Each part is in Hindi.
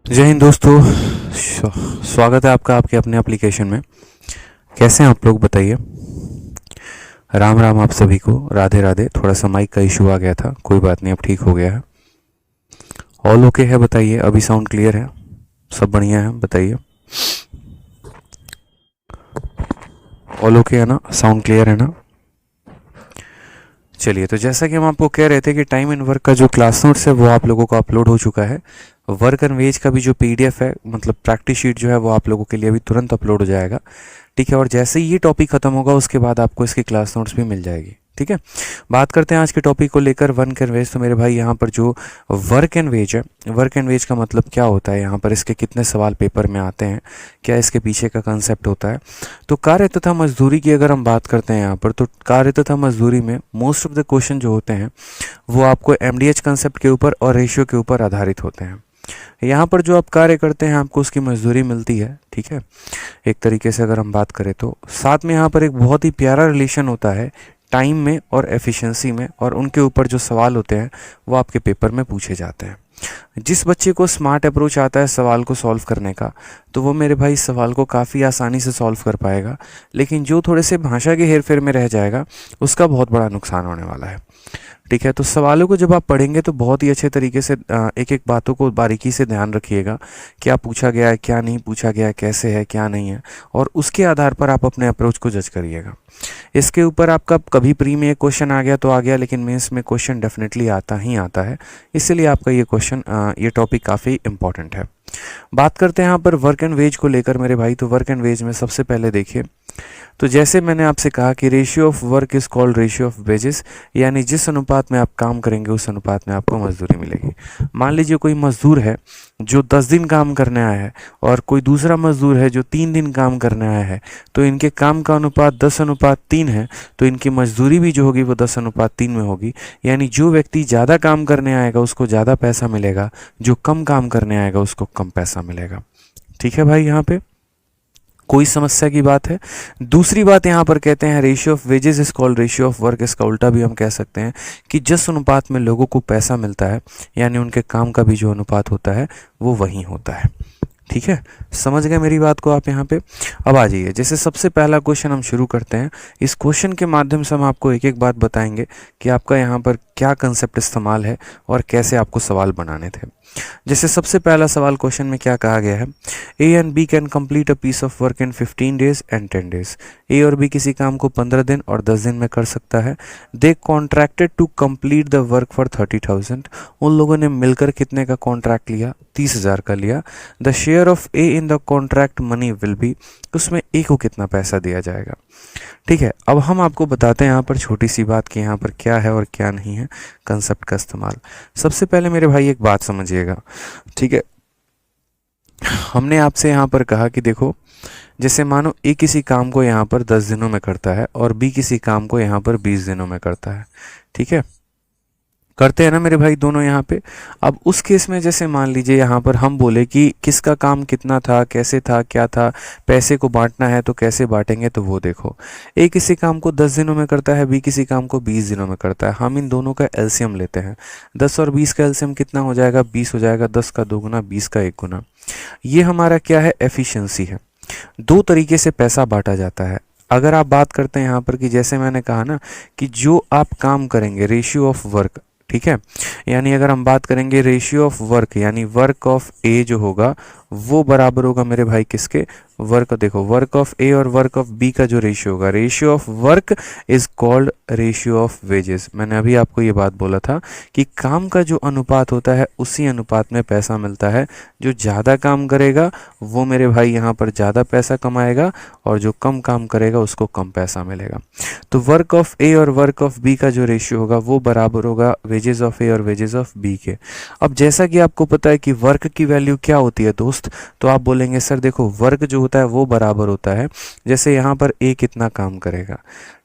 जय हिंद दोस्तों। स्वागत है आपका आपके अपने एप्लीकेशन में। कैसे हैं आप लोग बताइए। राम राम आप सभी को, राधे राधे। थोड़ा सा माइक का इशू आ गया था, कोई बात नहीं, अब ठीक हो गया है। ऑल ओके है बताइए, अभी साउंड क्लियर है, सब बढ़िया है बताइए। ऑल ओके है ना, साउंड क्लियर है ना। चलिए, तो जैसा कि हम आपको कह रहे थे कि टाइम एंड वर्क का जो क्लास नोट्स है वो आप लोगों को अपलोड हो चुका है। वर्क एंड वेज का भी जो पीडीएफ है, मतलब प्रैक्टिस शीट जो है, वो आप लोगों के लिए अभी तुरंत अपलोड हो जाएगा। ठीक है, और जैसे ही ये टॉपिक खत्म होगा उसके बाद आपको इसकी क्लास नोट्स भी मिल जाएगी। ठीक है, बात करते हैं आज के टॉपिक को लेकर, वर्क एंड वेज। तो मेरे भाई यहाँ पर जो वर्क एंड वेज है, वर्क एंड वेज का मतलब क्या होता है, यहाँ पर इसके कितने सवाल पेपर में आते हैं, क्या इसके पीछे का कंसेप्ट होता है। तो कार्य तथा मजदूरी की अगर हम बात करते हैं यहाँ पर, तो कार्य तथा मजदूरी में मोस्ट ऑफ द क्वेश्चन जो होते हैं वो आपको एमडीएच कंसेप्ट के ऊपर और रेशियो के ऊपर आधारित होते हैं। यहाँ पर जो आप कार्य करते हैं आपको उसकी मजदूरी मिलती है। ठीक है, एक तरीके से अगर हम बात करें तो साथ में यहाँ पर एक बहुत ही प्यारा रिलेशन होता है टाइम में और एफिशिएंसी में, और उनके ऊपर जो सवाल होते हैं वो आपके पेपर में पूछे जाते हैं। जिस बच्चे को स्मार्ट अप्रोच आता है सवाल को सॉल्व करने का, तो वो मेरे भाई इस सवाल को काफ़ी आसानी से सॉल्व कर पाएगा। लेकिन जो थोड़े से भाषा के हेरफेर में रह जाएगा उसका बहुत बड़ा नुकसान होने वाला है। ठीक है, तो सवालों को जब आप पढ़ेंगे तो बहुत ही अच्छे तरीके से एक एक बातों को बारीकी से ध्यान रखिएगा, क्या पूछा गया है, क्या नहीं पूछा गया है, कैसे है, क्या नहीं है, और उसके आधार पर आप अपने अप्रोच को जज करिएगा। इसके ऊपर आपका कभी प्री में एक क्वेश्चन आ गया तो आ गया, लेकिन मेंस में क्वेश्चन डेफिनेटली आता ही आता है। इसलिए आपका ये क्वेश्चन, ये टॉपिक काफ़ी इंपॉर्टेंट है। बात करते हैं यहाँ पर वर्क एंड वेज को लेकर मेरे भाई। तो वर्क एंड वेज में सबसे पहले देखिए, तो जैसे मैंने आपसे कहा कि ratio of work is called ratio of wages, यानी जिस अनुपात में आप काम करेंगे उस अनुपात में आपको मजदूरी मिलेगी। मान लीजिए कोई मजदूर है जो 10 दिन काम करने आया है और कोई दूसरा मजदूर है जो 3 दिन काम करने आया है, तो इनके काम का अनुपात 10:3 है, तो इनकी मजदूरी भी जो होगी वो 10:3 में होगी। यानी जो व्यक्ति ज़्यादा काम करने आएगा उसको ज़्यादा पैसा मिलेगा, जो कम काम करने आएगा उसको कम पैसा मिलेगा। ठीक है भाई, यहाँ पे कोई समस्या की बात है। दूसरी बात यहाँ पर कहते हैं ratio of wages is called ratio of work. इसका उल्टा भी हम कह सकते हैं कि जिस अनुपात में लोगों को पैसा मिलता है, यानी उनके काम का भी जो अनुपात होता है वो वही होता है। ठीक है, समझ गए मेरी बात को आप यहाँ पे। अब आ जाइए, जैसे सबसे पहला क्वेश्चन हम शुरू करते हैं। इस क्वेश्चन के माध्यम से हम आपको एक एक बात बताएंगे कि आपका यहाँ पर क्या कंसेप्ट इस्तेमाल है और कैसे आपको सवाल बनाने थे। जैसे सबसे पहला सवाल क्वेश्चन में क्या कहा गया है, A and B can complete a piece of work in 15 days and 10 days. A और बी किसी काम को 15 दिन और 10 दिन में कर सकता है। They contracted to complete the work for 30,000। उन लोगों ने मिलकर कितने का कॉन्ट्रैक्ट लिया, 30,000 का लिया। The share of A in the contract money will be, उसमें ए को कितना पैसा दिया जाएगा। ठीक है, अब हम आपको बताते हैं यहाँ पर छोटी सी बात कि यहाँ पर क्या है और क्या नहीं है कंसेप्ट का इस्तेमाल। सबसे पहले मेरे भाई एक बात समझिएगा। ठीक है, हमने आपसे यहाँ पर कहा कि देखो, जैसे मानो ए किसी काम को यहाँ पर 10 दिनों में करता है और बी किसी काम को यहाँ पर 20 दिनों में करता है। ठीक है, करते हैं ना मेरे भाई दोनों यहाँ पे। अब उस केस में जैसे मान लीजिए यहाँ पर हम बोले कि किसका काम कितना था, कैसे था, क्या था, पैसे को बांटना है तो कैसे बांटेंगे, तो वो देखो, ए किसी काम को 10 दिनों में करता है, बी किसी काम को 20 दिनों में करता है। हम इन दोनों का एलसीएम लेते हैं। 10 और 20 का एलसीएम कितना हो जाएगा, 20 हो जाएगा। 10 का 2 गुना, 20 का 1 गुना। ये हमारा क्या है, एफिशिएंसी है। दो तरीके से पैसा बांटा जाता है। अगर आप बात करते हैं यहाँ पर कि जैसे मैंने कहा ना कि जो आप काम करेंगे, रेशियो ऑफ वर्क, ठीक है, यानी अगर हम बात करेंगे रेशियो ऑफ वर्क, यानी वर्क ऑफ ए जो होगा वो बराबर होगा मेरे भाई किसके, वर्क। देखो, वर्क ऑफ ए और वर्क ऑफ बी का जो रेशियो होगा, ratio of work is called ratio of wages. मैंने अभी आपको ये बात बोला था कि काम का जो अनुपात होता है उसी अनुपात में पैसा मिलता है। जो ज़्यादा काम करेगा वो मेरे भाई यहाँ पर ज़्यादा पैसा कमाएगा, और जो कम काम करेगा उसको कम पैसा मिलेगा। तो वर्क ऑफ ए और वर्क ऑफ बी का जो रेशियो होगा वो बराबर होगा वेजेस ऑफ ए और वेजेस ऑफ बी के। अब जैसा कि आपको पता है कि वर्क की वैल्यू क्या होती है दोस्त, तो आप बोलेंगे सर देखो, वर्क जो होता है वो बराबर होता है, जैसे यहाँ पर ए कितना काम करेगा,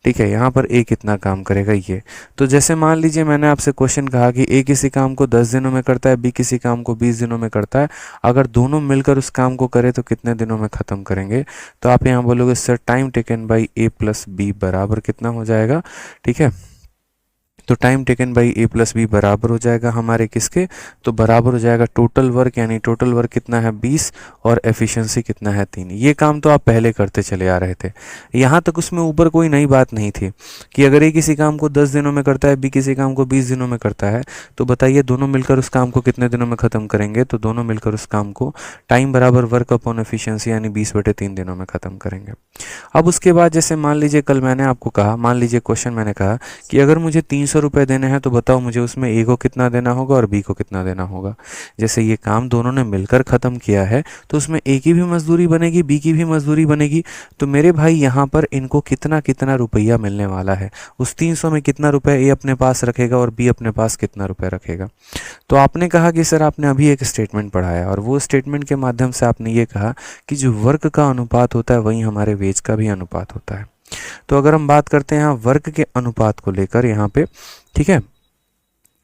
ठीक है, यहाँ पर ए कितना काम करेगा ये। तो जैसे मान लीजिए मैंने आपसे क्वेश्चन कहा कि ए किसी काम को 10 दिनों में करता है, बी किसी काम को 20 दिनों में करता है। अगर दोनों मिलकर उस काम को करें तो कितने दिनों में ख़त्म करेंगे, तो आप यहाँ बोलोगे sir time taken by A plus B बराबर कितना हो जाएगा। ठीक है, तो time taken by A plus B बराबर हो जाएगा हमारे किसके, तो बराबर हो जाएगा टोटल वर्क, यानी टोटल वर्क कितना है 20 और एफिशिएंसी कितना है 3। ये काम तो आप पहले करते चले आ रहे थे, यहाँ तक उसमें ऊपर कोई नई बात नहीं थी कि अगर ए किसी काम को 10 दिनों में करता है, बी किसी काम को 20 दिनों में करता है, तो बताइए दोनों मिलकर उस काम को कितने दिनों में ख़त्म करेंगे, तो दोनों मिलकर उस काम को टाइम बराबर वर्क अपॉन एफिशिएंसी यानी 20/3 दिनों में ख़त्म करेंगे। अब उसके बाद जैसे मान लीजिए कल मैंने आपको कहा, मान लीजिए क्वेश्चन मैंने कहा कि अगर मुझे 300 रुपये देने हैं तो बताओ मुझे उसमें ए को कितना देना होगा और बी को कितना देना होगा। जैसे ये काम दोनों ने मिलकर ख़त्म किया है तो उसमें ए की भी मजदूरी बनेगी, बी की भी मजदूरी बनेगी, तो मेरे भाई यहाँ पर इनको कितना कितना रुपया मिलने वाला है, उस 300 में कितना रुपये ए अपने पास रखेगा और बी अपने पास कितना रुपये रखेगा। तो आपने कहा कि सर आपने अभी एक स्टेटमेंट पढ़ा है और वो स्टेटमेंट के माध्यम से आपने ये कहा कि जो वर्क का अनुपात होता है वही हमारे वेज का भी अनुपात होता है। तो अगर हम बात करते हैं यहाँ वर्क के अनुपात को लेकर यहाँ पे, ठीक है,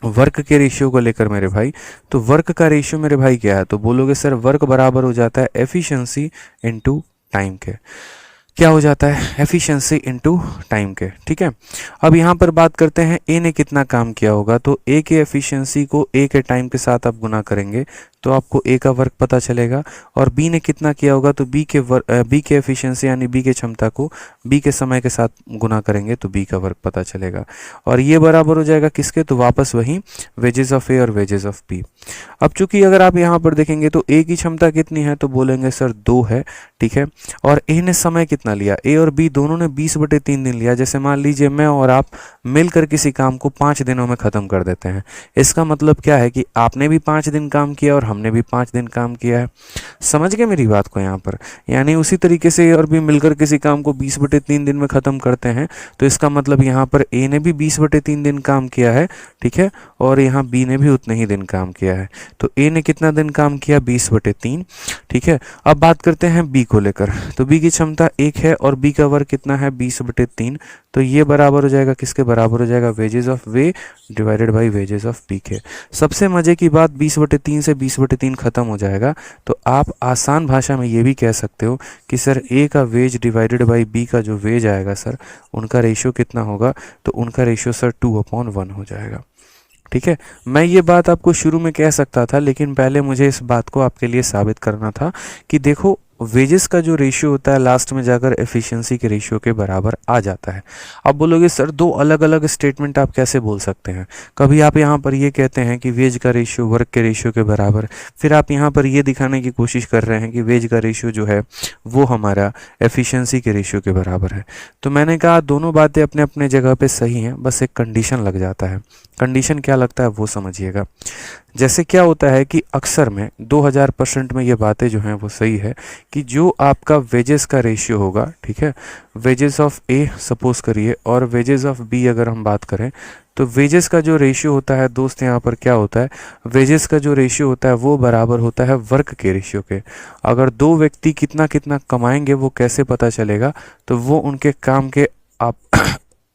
वर्क के रेशियो को लेकर मेरे भाई, तो वर्क का रेशियो मेरे भाई क्या है, तो बोलोगे सर वर्क बराबर हो जाता है एफिशिएंसी इनटू टाइम के। क्या हो जाता है, एफिशिएंसी इनटू टाइम के, ठीक है। अब यहाँ पर बात करते हैं ए ने कितना काम किया होगा, तो ए के एफिशिएंसी को ए के टाइम के साथ आप गुना करेंगे तो आपको ए का वर्क पता चलेगा, और बी ने कितना किया होगा तो बी के एफिशिएंसी यानी बी के क्षमता को बी के समय के साथ गुना करेंगे तो बी का वर्क पता चलेगा, और ये बराबर हो जाएगा किसके, तो वापस वही वेजेस ऑफ ए और वेजेस ऑफ बी। अब चूंकि अगर आप यहाँ पर देखेंगे तो ए की क्षमता कितनी है, तो बोलेंगे सर 2 है, ठीक है, और ए ने समय कितना लिया, ए और बी दोनों ने 20/3 दिन लिया। जैसे मान लीजिए मैं और आप मिलकर किसी काम को 5 दिनों में ख़त्म कर देते हैं, इसका मतलब क्या है कि आपने भी 5 दिन काम किया और हमने भी 5 दिन काम किया है। समझ गए मेरी बात को यहाँ पर, यानी उसी तरीके से और भी मिलकर किसी काम को 20/3 दिन में ख़त्म करते हैं, तो इसका मतलब यहाँ पर ए ने भी 20/3 दिन काम किया है, ठीक है, और यहाँ बी ने भी उतने ही दिन काम किया है। तो ए ने कितना दिन काम किया, 20/3, ठीक है। अब बात करते हैं बी को लेकर, तो बी की क्षमता 1 है और बी का वर्क कितना है 20/3, तो ये बराबर हो जाएगा किसके, बराबर हो जाएगा wages of A divided by wages of B के। सबसे मजे की बात 20/3 से 20/3 खत्म हो जाएगा, तो आप आसान भाषा में ये भी कह सकते हो कि सर ए का वेज डिवाइडेड बाई बी का जो वेज आएगा सर उनका रेशियो कितना होगा, तो उनका रेशियो सर 2/1 हो जाएगा, ठीक है। मैं ये बात आपको शुरू में कह सकता था, लेकिन पहले मुझे इस बात को आपके लिए साबित करना था कि देखो वेजेस का जो रेशियो होता है लास्ट में जाकर एफिशिएंसी के रेशियो के बराबर आ जाता है। अब बोलोगे सर दो अलग अलग स्टेटमेंट आप कैसे बोल सकते हैं, कभी आप यहाँ पर ये कहते हैं कि वेज का रेशियो वर्क के रेशियो के बराबर, फिर आप यहाँ पर ये दिखाने की कोशिश कर रहे हैं कि वेज का रेशियो जो है वो हमारा एफिशिएंसी के रेशियो के बराबर है। तो मैंने कहा दोनों बातें अपने अपने जगह पे सही हैं, बस एक कंडीशन लग जाता है। कंडीशन क्या लगता है वो समझिएगा। जैसे क्या होता है कि अक्सर में 2000% में ये बातें जो हैं वो सही है कि जो आपका वेजेस का रेशियो होगा, ठीक है, वेजेस ऑफ ए सपोज करिए और वेजेस ऑफ बी अगर हम बात करें, तो वेजेस का जो रेशियो होता है दोस्त यहाँ पर क्या होता है, वेजेस का जो रेशियो होता है वो बराबर होता है वर्क के रेशियो के। अगर दो व्यक्ति कितना कितना कमाएंगे वो कैसे पता चलेगा, तो वो उनके काम के आप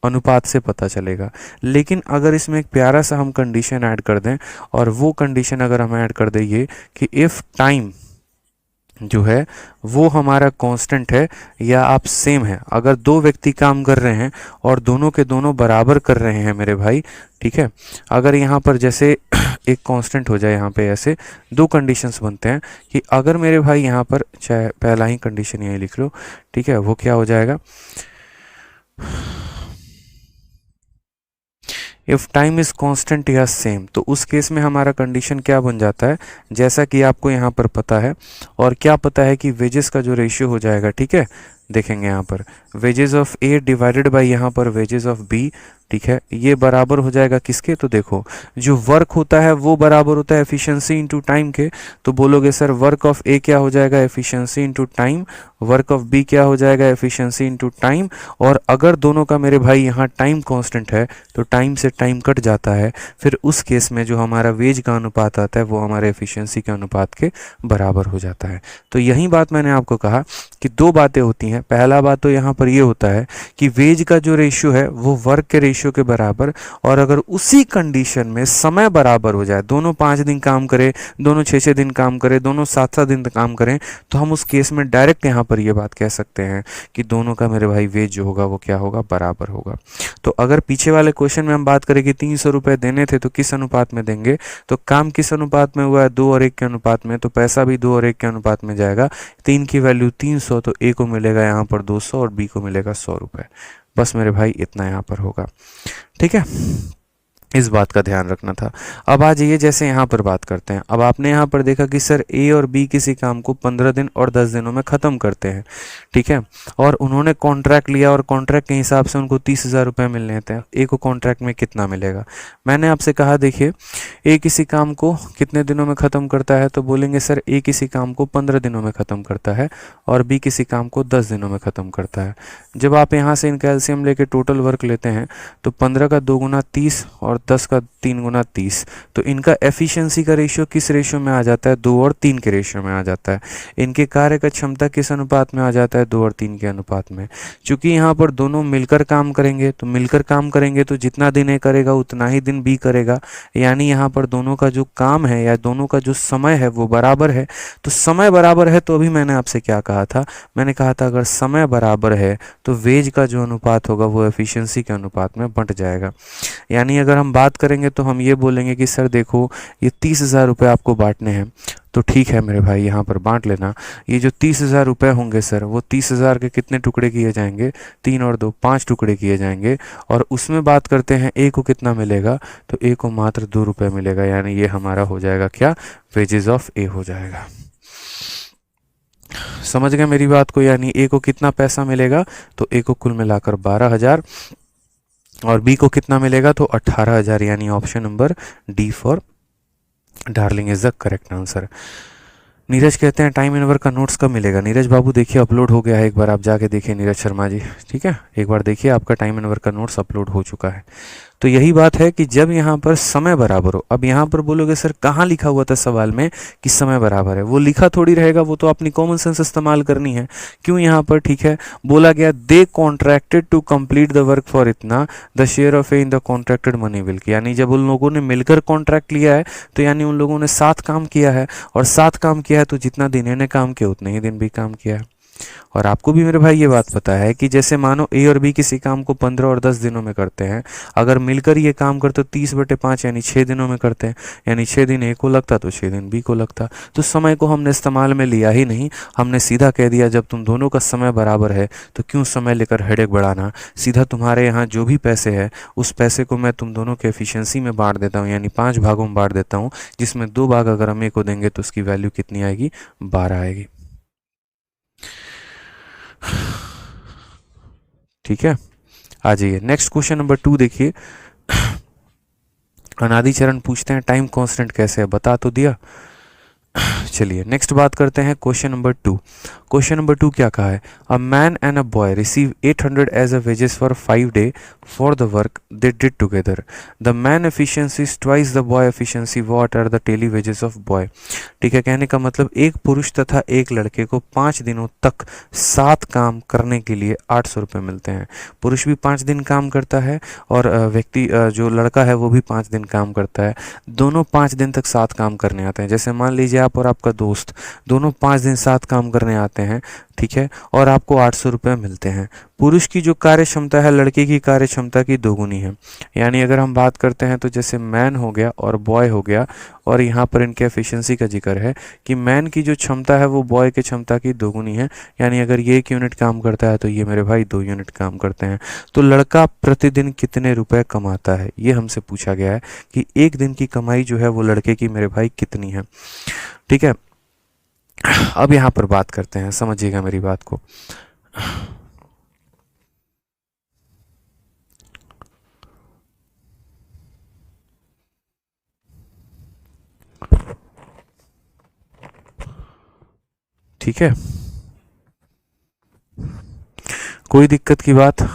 अनुपात से पता चलेगा। लेकिन अगर इसमें एक प्यारा सा हम कंडीशन ऐड कर दें, और वो कंडीशन अगर हम ऐड कर दें ये कि इफ़ टाइम जो है वो हमारा कांस्टेंट है या आप सेम है, अगर दो व्यक्ति काम कर रहे हैं और दोनों के दोनों बराबर कर रहे हैं मेरे भाई, ठीक है, अगर यहाँ पर जैसे एक कांस्टेंट हो जाए, यहाँ पे ऐसे दो कंडीशंस बनते हैं कि अगर मेरे भाई यहाँ पर चाहे पहला ही कंडीशन यही लिख लो, ठीक है, वो क्या हो जाएगा, इफ़ टाइम इज़ कांस्टेंट या सेम, तो उस केस में हमारा कंडीशन क्या बन जाता है, जैसा कि आपको यहाँ पर पता है, और क्या पता है कि वेजेस का जो रेशियो हो जाएगा, ठीक है, देखेंगे यहाँ पर wages of A divided by यहाँ पर वेजेस ऑफ बी, ठीक है, ये बराबर हो जाएगा किसके, तो देखो जो वर्क होता है वो बराबर होता है एफिशिएंसी इनटू टाइम के। तो बोलोगे सर वर्क ऑफ ए क्या हो जाएगा, efficiency into time, work of B क्या हो जाएगा, एफिशिएंसी इनटू टाइम, और अगर दोनों का मेरे भाई यहाँ टाइम कांस्टेंट है तो टाइम से टाइम कट जाता है, फिर उस केस में जो हमारा वेज का अनुपात आता है वो हमारे एफिशिएंसी के अनुपात के बराबर हो जाता है। तो यही बात मैंने आपको कहा कि दो बातें होती हैं। पहला बात तो यहाँ पर ये होता है कि वेज का जो रेशियो है वो वर्क के रेशियो रेशियो के बराबर, और अगर उसी कंडीशन में समय बराबर हो जाए, दोनों 5 दिन काम करें, दोनों 6-6 दिन काम करें, दोनों 7-7 दिन काम करें, तो हम उस केस में डायरेक्ट यहाँ पर ये बात कह सकते हैं कि दोनों का मेरे भाई वेज जो होगा वो क्या होगा, बराबर होगा। तो अगर पीछे वाले क्वेश्चन में हम बात करें कि 300 रुपये देने थे तो किस अनुपात में देंगे, तो काम किस अनुपात में हुआ है, 2 और 1 के अनुपात में, तो पैसा भी 2 और 1 के अनुपात में जाएगा। 3 की वैल्यू 300, तो ए को मिलेगा यहाँ पर 200 और बी को मिलेगा 100 रुपये। बस मेरे भाई इतना यहाँ पर होगा। ठीक है, इस बात का ध्यान रखना था। अब आ जाइए जैसे यहाँ पर बात करते हैं। अब आपने यहाँ पर देखा कि सर ए और बी किसी काम को 15 दिन और 10 दिनों में ख़त्म करते हैं, ठीक है, और उन्होंने कॉन्ट्रैक्ट लिया और कॉन्ट्रैक्ट के हिसाब से उनको 30,000 रुपये मिलने थे। ए को कॉन्ट्रैक्ट में कितना मिलेगा? मैंने आपसे कहा देखिए, ए किसी काम को कितने दिनों में ख़त्म करता है, तो बोलेंगे सर ए किसी काम को 15 दिनों में ख़त्म करता है और बी किसी काम को 10 दिनों में ख़त्म करता है। जब आप यहाँ से इनका एलसीएम लेके टोटल वर्क लेते हैं तो 15 का 2 गुना 30 और 10 का 3 गुना 30, तो इनका एफिशिएंसी का रेशियो किस रेशियो में आ जाता है? 2 और 3 के रेशियो में आ जाता है। इनके कार्य का क्षमता किस अनुपात में आ जाता है? 2 और 3 के अनुपात में। चूंकि यहाँ पर दोनों मिलकर काम करेंगे, तो मिलकर काम करेंगे तो जितना दिन ए करेगा उतना ही दिन बी करेगा, यानी यहाँ पर दोनों का जो काम है या दोनों का जो समय है वो बराबर है। तो समय बराबर है तो अभी मैंने आपसे क्या कहा था? मैंने कहा था अगर समय बराबर है तो वेज का जो अनुपात होगा वो एफिशिएंसी के अनुपात में बंट जाएगा। यानी अगर हम बात करेंगे तो हम ये बोलेंगे कि सर देखो ये 30,000 रुपये आपको बांटने हैं, तो ठीक है मेरे भाई यहाँ पर बांट लेना। ये जो 30,000 रुपये होंगे सर, वो 30,000 के कितने टुकड़े किए जाएंगे? 3 और 2 5 टुकड़े किए जाएंगे, और उसमें बात करते हैं ए को कितना मिलेगा, तो ए को मात्र 2 रुपये मिलेगा। यानी ये हमारा हो जाएगा क्या? वेजेस ऑफ ए हो जाएगा। समझ गए मेरी बात को? यानी ए को कितना पैसा मिलेगा, तो ए को कुल मिलाकर 12,000 और बी को कितना मिलेगा, तो 18,000। यानी option number D for darling is the correct answer. Neeraj कहते हैं टाइम इन वर्क का नोट्स कब मिलेगा? नीरज बाबू देखिए अपलोड हो गया है, एक बार आप जाके देखिए नीरज शर्मा जी, ठीक है, एक बार देखिए आपका टाइम इन वर्क का नोट्स अपलोड हो चुका है। तो यही बात है कि जब यहाँ पर समय बराबर हो, अब यहाँ पर बोलोगे सर कहाँ लिखा हुआ था सवाल में कि समय बराबर है? वो लिखा थोड़ी रहेगा, वो तो अपनी कॉमन सेंस इस्तेमाल करनी है। क्यों यहाँ पर ठीक है बोला गया they contracted to complete the work for इतना, the share of A in the contracted money will, यानी जब उन लोगों ने मिलकर कॉन्ट्रैक्ट लिया है तो यानी उन लोगों ने साथ काम किया है, और साथ काम किया है तो जितना दिन इन्हें काम किया उतने ही दिन भी काम किया है। और आपको भी मेरे भाई ये बात पता है कि जैसे मानो ए और बी किसी काम को 15 और 10 दिनों में करते हैं, अगर मिलकर ये काम करते तो 30/5 यानी 6 दिनों में करते हैं, यानी 6 दिन ए को लगता तो 6 दिन बी को लगता। तो समय को हमने इस्तेमाल में लिया ही नहीं, हमने सीधा कह दिया जब तुम दोनों का समय बराबर है तो क्यों समय लेकर हेडेक बढ़ाना, सीधा तुम्हारे यहाँ जो भी पैसे है उस पैसे को मैं तुम दोनों के एफिशिएंसी में बांट देता हूँ, यानी 5 भागों में बांट देता हूँ, जिसमें 2 भाग अगर हम ए को देंगे तो उसकी वैल्यू कितनी आएगी? 12 आएगी। ठीक है, आ जाइए नेक्स्ट क्वेश्चन नंबर 2 देखिए। अनादि चरण पूछते हैं टाइम कांस्टेंट कैसे है, बता तो दिया। चलिए नेक्स्ट बात करते हैं क्वेश्चन नंबर 2। क्वेश्चन नंबर 2 क्या कहा है? A man and a boy receive 800 as a wages for 5 day for the work they did together. The man efficiency is twice the boy efficiency, what are the daily wages of boy? ठीक है, कहने का मतलब एक पुरुष तथा एक लड़के को 5 दिनों तक साथ काम करने के लिए 800 रुपये मिलते हैं। पुरुष भी 5 दिन काम करता है और व्यक्ति जो लड़का है वो भी 5 दिन काम करता है। दोनों 5 दिन तक साथ काम करने आते हैं। जैसे मान लीजिए आप और आपका दोस्त दोनों 5 दिन साथ काम करने आते हैं, ठीक है, और आपको 800 रुपये मिलते हैं। पुरुष की जो कार्य क्षमता है लड़के की कार्य क्षमता की दोगुनी है। यानी अगर हम बात करते हैं तो जैसे मैन हो गया और बॉय हो गया, और यहाँ पर इनके एफिशिएंसी का जिक्र है कि मैन की जो क्षमता है वो बॉय की क्षमता की दोगुनी है। यानी अगर ये 1 यूनिट काम करता है तो ये मेरे भाई 2 यूनिट काम करते हैं। तो लड़का प्रतिदिन कितने रुपए कमाता है, ये हमसे पूछा गया है कि एक दिन की कमाई जो है वो लड़के की मेरे भाई कितनी है। ठीक है, अब यहाँ पर बात करते हैं, समझिएगा मेरी बात को। ठीक है, कोई दिक्कत की बात?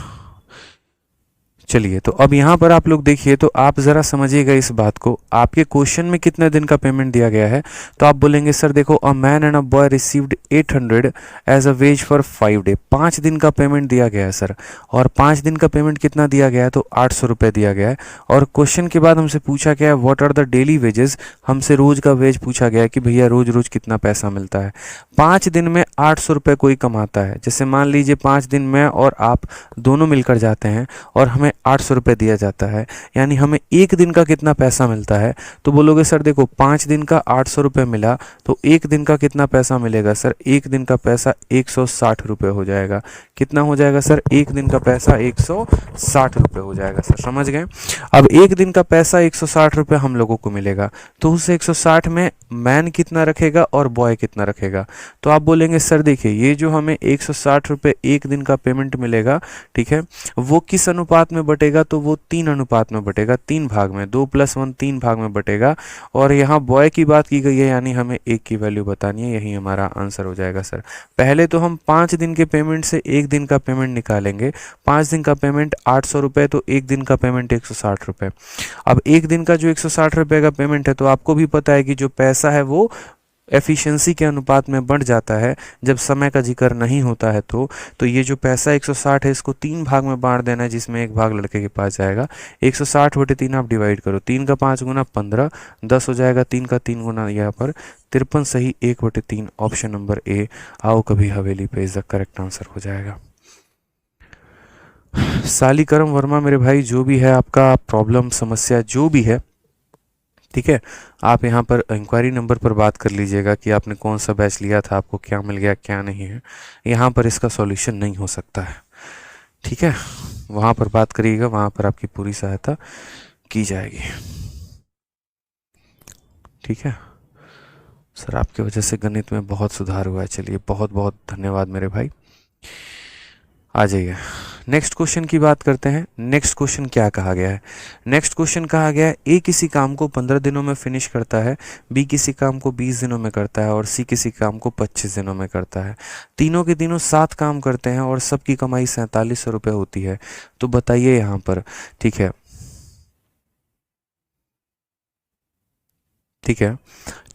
चलिए, तो अब यहाँ पर आप लोग देखिए, तो आप ज़रा समझिएगा इस बात को। आपके क्वेश्चन में कितने दिन का पेमेंट दिया गया है, तो आप बोलेंगे सर देखो, a man and a boy received 800 as a wage for 5 day. 5 दिन का पेमेंट दिया गया है सर, और 5 दिन का पेमेंट कितना दिया गया है, तो 800 रुपये दिया गया है। और क्वेश्चन के बाद हमसे पूछा गया है what are the daily wages, हमसे रोज़ का वेज पूछा गया है कि भैया रोज़ रोज़ कितना पैसा मिलता है। 5 दिन में 800 रुपये कोई कमाता है, जैसे मान लीजिए 5 दिन में और आप दोनों मिलकर जाते हैं और हमें 800 रुपये दिया जाता है, यानी हमें एक दिन का कितना पैसा मिलता है। तो बोलोगे सर देखो, 5 दिन का 800 रुपये मिला, तो एक दिन का कितना पैसा मिलेगा सर, एक दिन का पैसा 160 रुपये हो जाएगा। कितना हो जाएगा सर, एक दिन का पैसा 160 रुपये हो जाएगा सर, समझ गए। अब एक दिन का पैसा 160 रुपये हम लोगों को मिलेगा, तो उस 160 में मैन कितना रखेगा और बॉय कितना रखेगा। तो आप बोलेंगे सर देखिए, ये जो हमें 160 रुपये एक दिन का पेमेंट मिलेगा, ठीक है, वो किस अनुपात में बटेगा, तो वो 3 अनुपात में बटेगा, 3 भाग में, 2 + 1 3 भाग में बटेगा। और यहाँ बॉय की बात की गई है, यानी हमें एक की वैल्यू बतानी है, यही हमारा आंसर हो जाएगा सर। पहले तो हम 5 दिन के पेमेंट से एक दिन का पेमेंट निकालेंगे। 5 दिन का पेमेंट 800 रुपये, तो एक दिन का पेमेंट 160 रुपये। अब एक दिन का जो 160 रुपये का पेमेंट है, तो आपको भी पता है कि जो पैसा है वो एफिशिएंसी के अनुपात में बढ़ जाता है जब समय का जिक्र नहीं होता है। तो ये जो पैसा 160 है, इसको 3 भाग में बांट देना है, जिसमें एक भाग लड़के के पास जाएगा। 160/3 आप डिवाइड करो, 3 का 5 गुना 15, 10 हो जाएगा। 3 का 3 गुना यहाँ पर 53, सही 1/3, ऑप्शन नंबर ए, आओ कभी हवेली पे, इज द करेक्ट आंसर हो जाएगा। सालीकरम वर्मा मेरे भाई, जो भी है आपका प्रॉब्लम, समस्या जो भी है, ठीक है, आप यहाँ पर इंक्वायरी नंबर पर बात कर लीजिएगा कि आपने कौन सा बैच लिया था, आपको क्या मिल गया क्या नहीं है। यहाँ पर इसका सॉल्यूशन नहीं हो सकता है, ठीक है, वहाँ पर बात करिएगा, वहाँ पर आपकी पूरी सहायता की जाएगी, ठीक है सर। आपकी वजह से गणित में बहुत सुधार हुआ है, चलिए बहुत बहुत धन्यवाद मेरे भाई। आ जाइए, नेक्स्ट क्वेश्चन की बात करते हैं। नेक्स्ट क्वेश्चन क्या कहा गया है, नेक्स्ट क्वेश्चन कहा गया है ए किसी काम को 15 दिनों में फिनिश करता है, बी किसी काम को 20 दिनों में करता है, और सी किसी काम को 25 दिनों में करता है। तीनों के तीनों 7 काम करते हैं और सबकी कमाई 4700 रुपये होती है। तो बताइए यहाँ पर, ठीक है, ठीक है,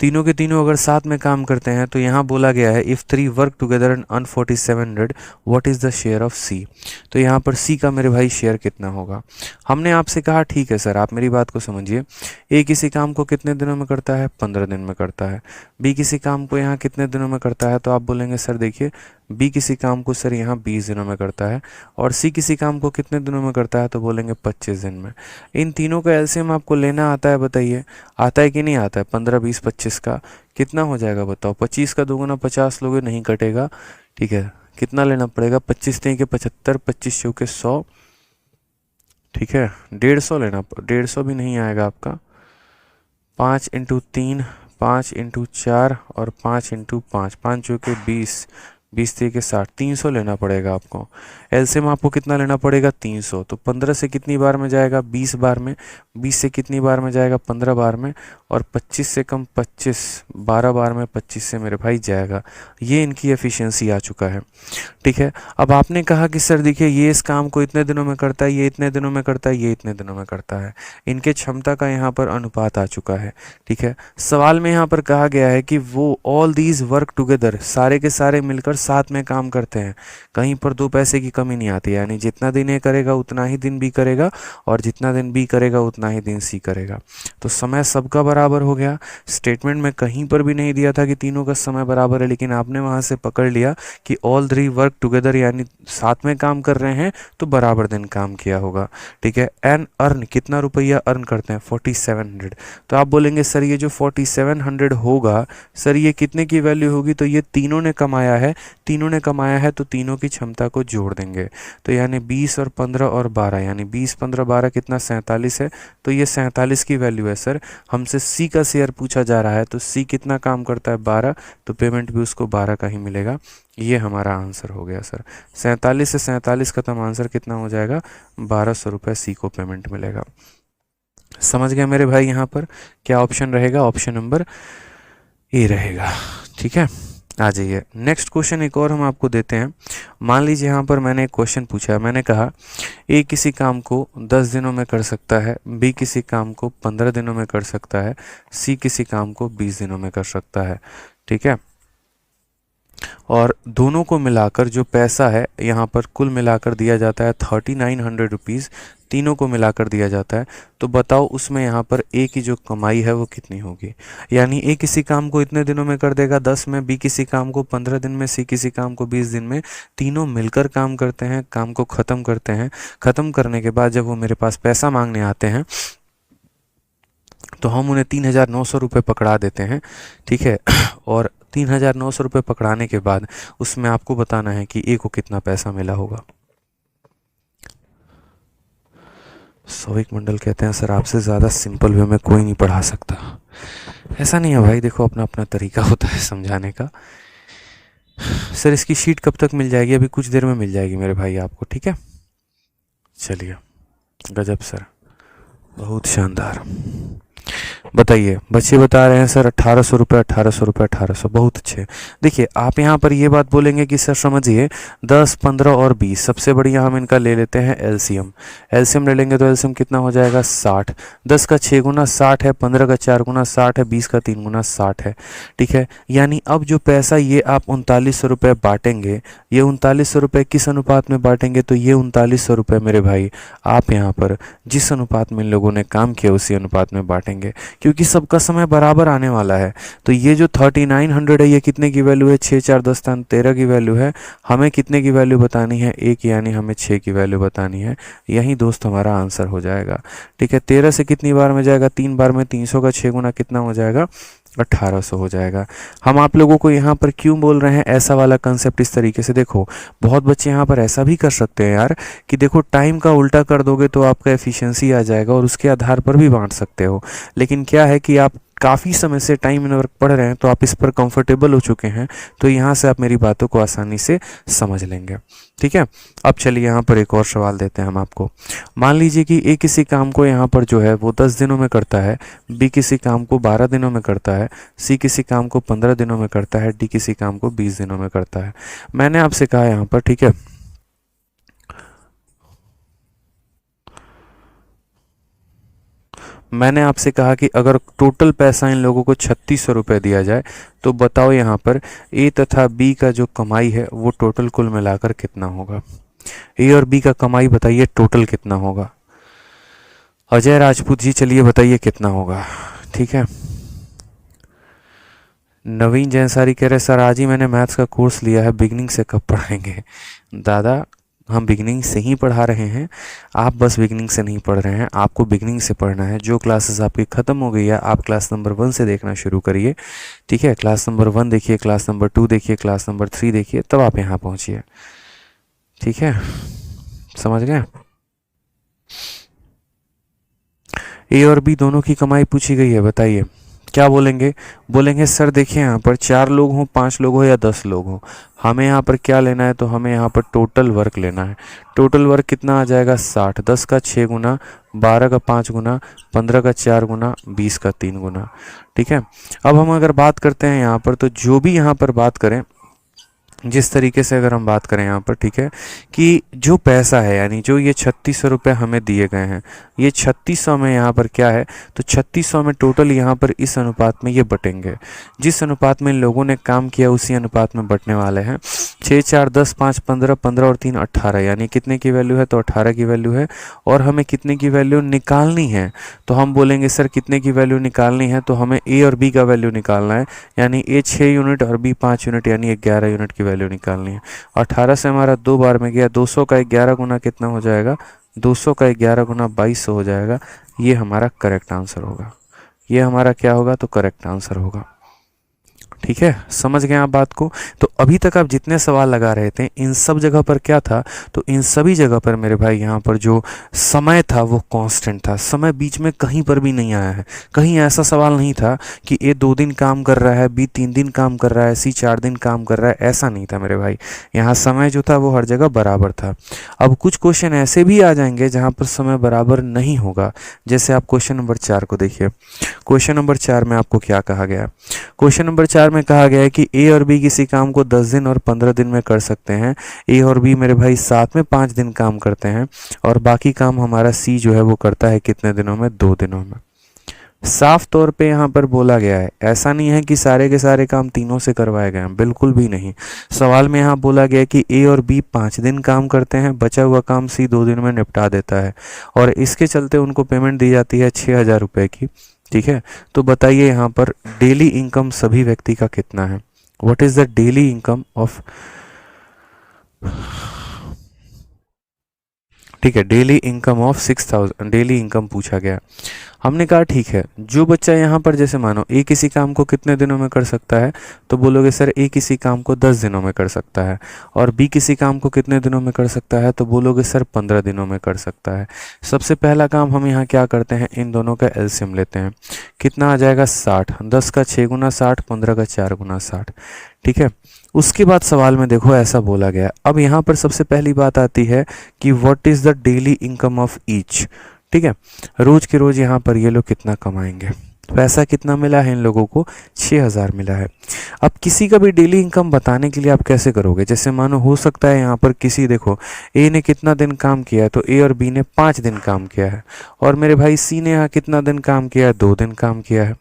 तीनों के तीनों अगर साथ में काम करते हैं, तो यहाँ बोला गया है if 3 work together and earn 4700 what is the share of C. तो यहाँ पर सी का मेरे भाई शेयर कितना होगा। हमने आपसे कहा ठीक है सर, आप मेरी बात को समझिए, ए किसी काम को कितने दिनों में करता है, 15 दिन में करता है। बी किसी काम को यहाँ कितने दिनों में करता है, तो आप बोलेंगे सर देखिए, बी किसी काम को सर यहाँ 20 दिनों में करता है, और सी किसी काम को कितने दिनों में करता है, तो बोलेंगे 25 दिन में। इन तीनों का एलसीएम आपको लेना आता है, बताइए आता है कि नहीं आता है। 15, 20, 25 का कितना हो जाएगा बताओ। 25 का 2 गुना 50 लोगे, नहीं कटेगा, ठीक है, कितना लेना पड़ेगा, 25 3 के 75, 25 चौके 100, ठीक है, 150 लेना, 150 भी नहीं आएगा आपका। 5 × 3, 5 × 4 और 5 × 5, 5 चौके 20, 20 3 के 60, 300 लेना पड़ेगा आपको। एलसीएम आपको कितना लेना पड़ेगा, 300। तो 15 से कितनी बार में जाएगा, 20 बार में। 20 से कितनी बार में जाएगा, 15 बार में। और 25 से कम 25, 12 बार में 25 से मेरे भाई जाएगा। ये इनकी एफिशिएंसी आ चुका है, ठीक है। अब आपने कहा कि सर देखिए, ये इस काम को इतने दिनों में करता है, ये इतने दिनों में करता है, ये इतने दिनों में करता है। इनके क्षमता का यहाँ पर अनुपात आ चुका है, ठीक है। सवाल में यहाँ पर कहा गया है कि वो ऑल दीज वर्क टुगेदर, सारे के सारे मिलकर साथ में काम करते हैं। कहीं पर 2 पैसे की कमी नहीं आती, यानी जितना दिन ए करेगा उतना ही दिन बी करेगा, और जितना दिन बी करेगा उतना ही दिन सी करेगा। तो समय सबका बराबर हो गया। स्टेटमेंट में कहीं पर भी नहीं दिया था कि तीनों का समय बराबर है, लेकिन आपने वहाँ से पकड़ लिया कि ऑल 3 वर्क टुगेदर, यानी साथ में काम कर रहे हैं तो बराबर दिन काम किया होगा, ठीक है। एन अर्न, कितना रुपया अर्न करते हैं, 4700। तो आप बोलेंगे सर ये जो 4700 होगा, सर ये कितने की वैल्यू होगी, तो ये तीनों ने कमाया है, तीनों ने कमाया है, तो तीनों की क्षमता को जोड़ देंगे। तो यानी 20 और 15 और 12, यानी 20 15 12 कितना, 47 है। तो ये 47 की वैल्यू है सर। हमसे सी का शेयर पूछा जा रहा है, तो सी कितना काम करता है, 12, तो पेमेंट भी उसको 12 का ही मिलेगा। ये हमारा आंसर हो गया सर। 47 से 47 खत्म, आंसर कितना हो जाएगा, 1200 रुपये सी को पेमेंट मिलेगा। समझ गया मेरे भाई। यहाँ पर क्या ऑप्शन रहेगा, ऑप्शन नंबर ए रहेगा, ठीक है। आ जाइए। नेक्स्ट क्वेश्चन एक और हम आपको देते हैं। मान लीजिए यहाँ पर मैंने एक क्वेश्चन पूछा है, मैंने कहा ए किसी काम को 10 दिनों में कर सकता है, बी किसी काम को 15 दिनों में कर सकता है, सी किसी काम को 20 दिनों में कर सकता है। ठीक है, और दोनों को मिलाकर जो पैसा है यहाँ पर कुल मिलाकर दिया जाता है 3900 रुपीज़, तीनों को मिलाकर दिया जाता है। तो बताओ उसमें यहाँ पर ए की जो कमाई है वो कितनी होगी। यानी ए किसी काम को इतने दिनों में कर देगा 10 में, बी किसी काम को 15 दिन में, सी किसी काम को 20 दिन में। तीनों मिलकर काम करते हैं, काम को ख़त्म करते हैं। ख़त्म करने के बाद जब वो मेरे पास पैसा मांगने आते हैं तो हम उन्हें 3900 रुपये पकड़ा देते हैं। ठीक है, और 3900 रुपये पकड़ाने के बाद उसमें आपको बताना है कि ए को कितना पैसा मिला होगा। सौविक मंडल कहते हैं सर आपसे ज़्यादा सिंपल वे में कोई नहीं पढ़ा सकता। ऐसा नहीं है भाई, देखो अपना अपना तरीका होता है समझाने का। सर इसकी शीट कब तक मिल जाएगी? अभी कुछ देर में मिल जाएगी मेरे भाई आपको। ठीक है, चलिए, गजब सर, बहुत शानदार। बताइए, बच्चे बता रहे हैं सर 1800 रुपये, 1800 रुपये, 1800। बहुत अच्छे। देखिए आप यहाँ पर ये बात बोलेंगे कि सर समझिए 10, 15 और 20 सबसे बढ़िया हम इनका ले लेते हैं एलसीएम। एलसीएम ले लेंगे तो एलसीएम कितना हो जाएगा 60। 10 का 6 गुना 60 है, 15 का 4 गुना 60 है, 20 का 3 गुना 60 है। ठीक है, यानी अब जो पैसा ये आप 3900 रुपये बांटेंगे, ये 3900 रुपये किस अनुपात में बांटेंगे? तो ये 3900 रुपये मेरे भाई आप यहाँ पर जिस अनुपात में इन लोगों ने काम किया उसी अनुपात में बांटेंगे, क्योंकि सबका समय बराबर आने वाला है। तो ये जो 3900 है ये कितने की वैल्यू है? 6 4 10 13 की वैल्यू है। हमें कितने की वैल्यू बतानी है? 1, यानी हमें 6 की वैल्यू बतानी है। यही दोस्त हमारा आंसर हो जाएगा। ठीक है, 13 से कितनी बार में जाएगा? 3 बार में। 300 का 6 गुना कितना हो जाएगा? 1800 हो जाएगा। हम आप लोगों को यहाँ पर क्यों बोल रहे हैं ऐसा वाला कंसेप्ट इस तरीके से? देखो बहुत बच्चे यहाँ पर ऐसा भी कर सकते हैं यार कि देखो टाइम का उल्टा कर दोगे तो आपका एफिशिएंसी आ जाएगा और उसके आधार पर भी बांट सकते हो। लेकिन क्या है कि आप काफ़ी समय से टाइम इन वर्क पढ़ रहे हैं तो आप इस पर कंफर्टेबल हो चुके हैं, तो यहाँ से आप मेरी बातों को आसानी से समझ लेंगे। ठीक है, अब चलिए यहाँ पर एक और सवाल देते हैं हम आपको। मान लीजिए कि ए किसी काम को यहाँ पर जो है वो 10 दिनों में करता है, बी किसी काम को 12 दिनों में करता है, सी किसी काम को 15 दिनों में करता है, डी किसी काम को 20 दिनों में करता है। मैंने आपसे कहा यहाँ पर, ठीक है, मैंने आपसे कहा कि अगर टोटल पैसा इन लोगों को 3600 रुपये दिया जाए तो बताओ यहाँ पर ए तथा बी का जो कमाई है वो टोटल कुल मिलाकर कितना होगा। ए और बी का कमाई बताइए टोटल कितना होगा। अजय राजपूत जी चलिए बताइए कितना होगा। ठीक है, नवीन जैनसारी कह रहे सर आज ही मैंने मैथ्स का कोर्स लिया है, बिगनिंग से कब पढ़ाएंगे? दादा हम बिगनिंग से ही पढ़ा रहे हैं, आप बस बिगनिंग से नहीं पढ़ रहे हैं, आपको बिगनिंग से पढ़ना है। जो क्लासेस आपकी ख़त्म हो गई है आप क्लास नंबर 1 से देखना शुरू करिए। ठीक है, क्लास नंबर 1 देखिए, क्लास नंबर 2 देखिए, क्लास नंबर 3 देखिए, तब आप यहाँ पहुँचिए। ठीक है, समझ गए? ए और बी दोनों की कमाई पूछी गई है, बताइए क्या बोलेंगे? बोलेंगे सर देखिए यहाँ पर 4 लोग हों, 5 लोग हो या 10 लोग हों, हमें यहाँ पर क्या लेना है? तो हमें यहाँ पर टोटल वर्क लेना है। टोटल वर्क कितना आ जाएगा? 60। 10 का 6 गुना, 12 का 5 गुना, 15 का 4 गुना, 20 का 3 गुना। ठीक है, अब हम अगर बात करते हैं यहाँ पर, तो जो भी यहाँ पर बात करें, जिस तरीके से अगर हम बात करें यहाँ पर, ठीक है, कि जो पैसा है यानी जो ये 3600 रुपये हमें दिए गए हैं, ये 3600 में यहाँ पर क्या है? तो 3600 में टोटल यहाँ पर इस अनुपात में ये बटेंगे। जिस अनुपात में इन लोगों ने काम किया उसी अनुपात में बटने वाले हैं। 6 4 10 5 15, 15 और 3 18, यानी कितने की वैल्यू है? तो 18 की वैल्यू है। और हमें कितने की वैल्यू निकालनी है? तो हम बोलेंगे सर कितने की वैल्यू निकालनी है? तो हमें ए और बी का वैल्यू निकालना है, यानी ए 6 यूनिट और बी 5 यूनिट, यानी 11 यूनिट की वैल्यू निकालनी है। 18 से हमारा 2 बार में गया, 200 का 11 गुना कितना हो जाएगा? 200 का 11 गुना 2200 हो जाएगा। ये हमारा करेक्ट आंसर होगा। ये हमारा क्या होगा? तो करेक्ट आंसर होगा। ठीक है, समझ गए आप बात को? तो अभी तक आप जितने सवाल लगा रहे थे इन सब जगह पर क्या था, तो इन सभी जगह पर मेरे भाई यहाँ पर जो समय था वो कांस्टेंट था, समय बीच में कहीं पर भी नहीं आया है। कहीं ऐसा सवाल नहीं था कि ए 2 दिन काम कर रहा है, बी 3 दिन काम कर रहा है, सी 4 दिन काम कर रहा है, ऐसा नहीं था मेरे भाई। यहाँ समय जो था वो हर जगह बराबर था। अब कुछ क्वेश्चन ऐसे भी आ जाएंगे जहाँ पर समय बराबर नहीं होगा, जैसे आप क्वेश्चन नंबर 4 को देखिए। क्वेश्चन नंबर 4 में आपको क्या कहा गया है? क्वेश्चन नंबर 4 में कहा गया है कि ए और बी किसी काम को 10 दिन और 15 दिन में कर सकते हैं। ए और बी मेरे भाई साथ में 5 दिन काम करते हैं, और बाकी काम हमारा सी जो है वो करता है कितने दिनों में? 2 दिनों में। साफ तौर पे यहाँ पर बोला गया है, ऐसा नहीं है कि सारे के सारे काम तीनों से करवाए गए हैं, बिल्कुल भी नहीं। सवाल में यहाँ बोला गया कि ए और बी 5 दिन काम करते हैं, बचा हुआ काम सी 2 दिन में निपटा देता है, और इसके चलते उनको पेमेंट दी जाती है 6,000 रुपये की। ठीक है, तो बताइए यहाँ पर डेली इनकम सभी व्यक्ति का कितना है? What is the daily income of, ठीक है, daily income of 6,000, daily income पूछा गया। हमने कहा ठीक है, जो बच्चा यहाँ पर जैसे मानो ए किसी काम को कितने दिनों में कर सकता है, तो बोलोगे सर ए किसी काम को 10 दिनों में कर सकता है, और बी किसी काम को कितने दिनों में कर सकता है, तो बोलोगे सर 15 दिनों में कर सकता है। सबसे पहला काम हम यहाँ क्या करते हैं, इन दोनों का एलसीएम लेते हैं। कितना आ जाएगा? 60। 10 का 6 गुना 60, 15 का 4 गुना 60। ठीक है, उसके बाद सवाल में देखो ऐसा बोला गया। अब यहाँ पर सबसे पहली बात आती है कि what is the daily income of each. ठीक है, रोज के रोज यहाँ पर ये लोग कितना कमाएंगे, पैसा कितना मिला है इन लोगों को? 6,000 मिला है। अब किसी का भी डेली इनकम बताने के लिए आप कैसे करोगे? जैसे मानो हो सकता है यहाँ पर किसी, देखो ए ने कितना दिन काम किया है, तो ए और बी ने 5 दिन काम किया है, और मेरे भाई सी ने यहाँ कितना दिन काम किया है? 2 दिन काम किया है।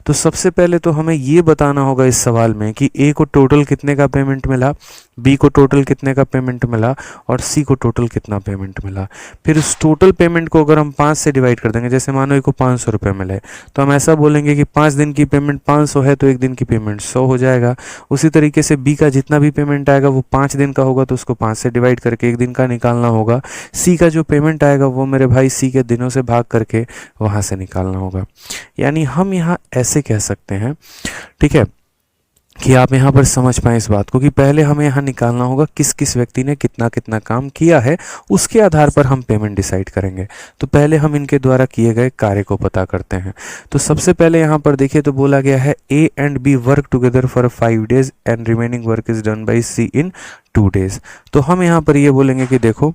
तो सबसे पहले तो हमें ये बताना होगा इस सवाल में कि ए को टोटल कितने का पेमेंट मिला, बी को टोटल कितने का पेमेंट मिला, और सी को टोटल कितना पेमेंट मिला। फिर उस टोटल पेमेंट को अगर हम 5 से डिवाइड कर देंगे, जैसे मानो ए को 500 रुपये मिले, तो हम ऐसा बोलेंगे कि 5 दिन की पेमेंट 500 है, तो 1 दिन की पेमेंट 100 हो जाएगा। उसी तरीके से बी का जितना भी पेमेंट आएगा वो 5 दिन का होगा, तो उसको 5 से डिवाइड करके 1 दिन का निकालना होगा। सी का जो पेमेंट आएगा वो मेरे भाई सी के दिनों से भाग करके वहाँ से निकालना होगा। यानी हम यहाँ ऐसे कह सकते हैं, ठीक है, कि आप यहाँ पर समझ पाएं इस बात को कि पहले हमें यहाँ निकालना होगा किस किस व्यक्ति ने कितना कितना काम किया है, उसके आधार पर हम पेमेंट डिसाइड करेंगे। तो पहले हम इनके द्वारा किए गए कार्य को पता करते हैं। तो सबसे पहले यहाँ पर देखिए तो बोला गया है A and B work together for 5 days and remaining work is done by C in 2 days। तो हम यहाँ पर ये बोलेंगे कि देखो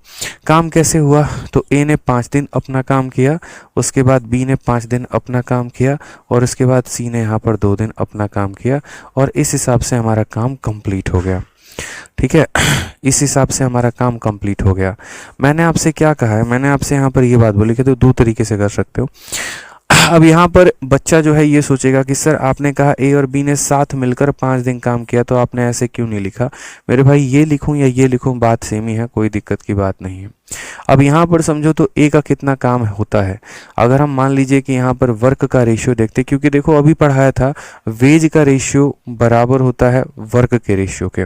काम कैसे हुआ, तो ए ने 5 दिन अपना काम किया, उसके बाद बी ने 5 दिन अपना काम किया, और उसके बाद सी ने यहाँ पर 2 दिन अपना काम किया, और इस हिसाब से हमारा काम कंप्लीट हो गया। ठीक है, इस हिसाब से हमारा काम कंप्लीट हो गया। मैंने आपसे क्या कहा है, मैंने आपसे यहाँ पर ये बात बोली कि तो 2 तरीके से कर सकते हो। अब यहाँ पर बच्चा जो है ये सोचेगा कि सर आपने कहा ए और बी ने साथ मिलकर 5 दिन काम किया, तो आपने ऐसे क्यों नहीं लिखा? मेरे भाई ये लिखूं या ये लिखूं बात सेम ही है, कोई दिक्कत की बात नहीं है। अब यहाँ पर समझो तो ए का कितना काम होता है। अगर हम मान लीजिए कि यहाँ पर वर्क का रेशियो देखते, क्योंकि देखो अभी पढ़ाया था वेज का रेशियो बराबर होता है वर्क के रेशियो के।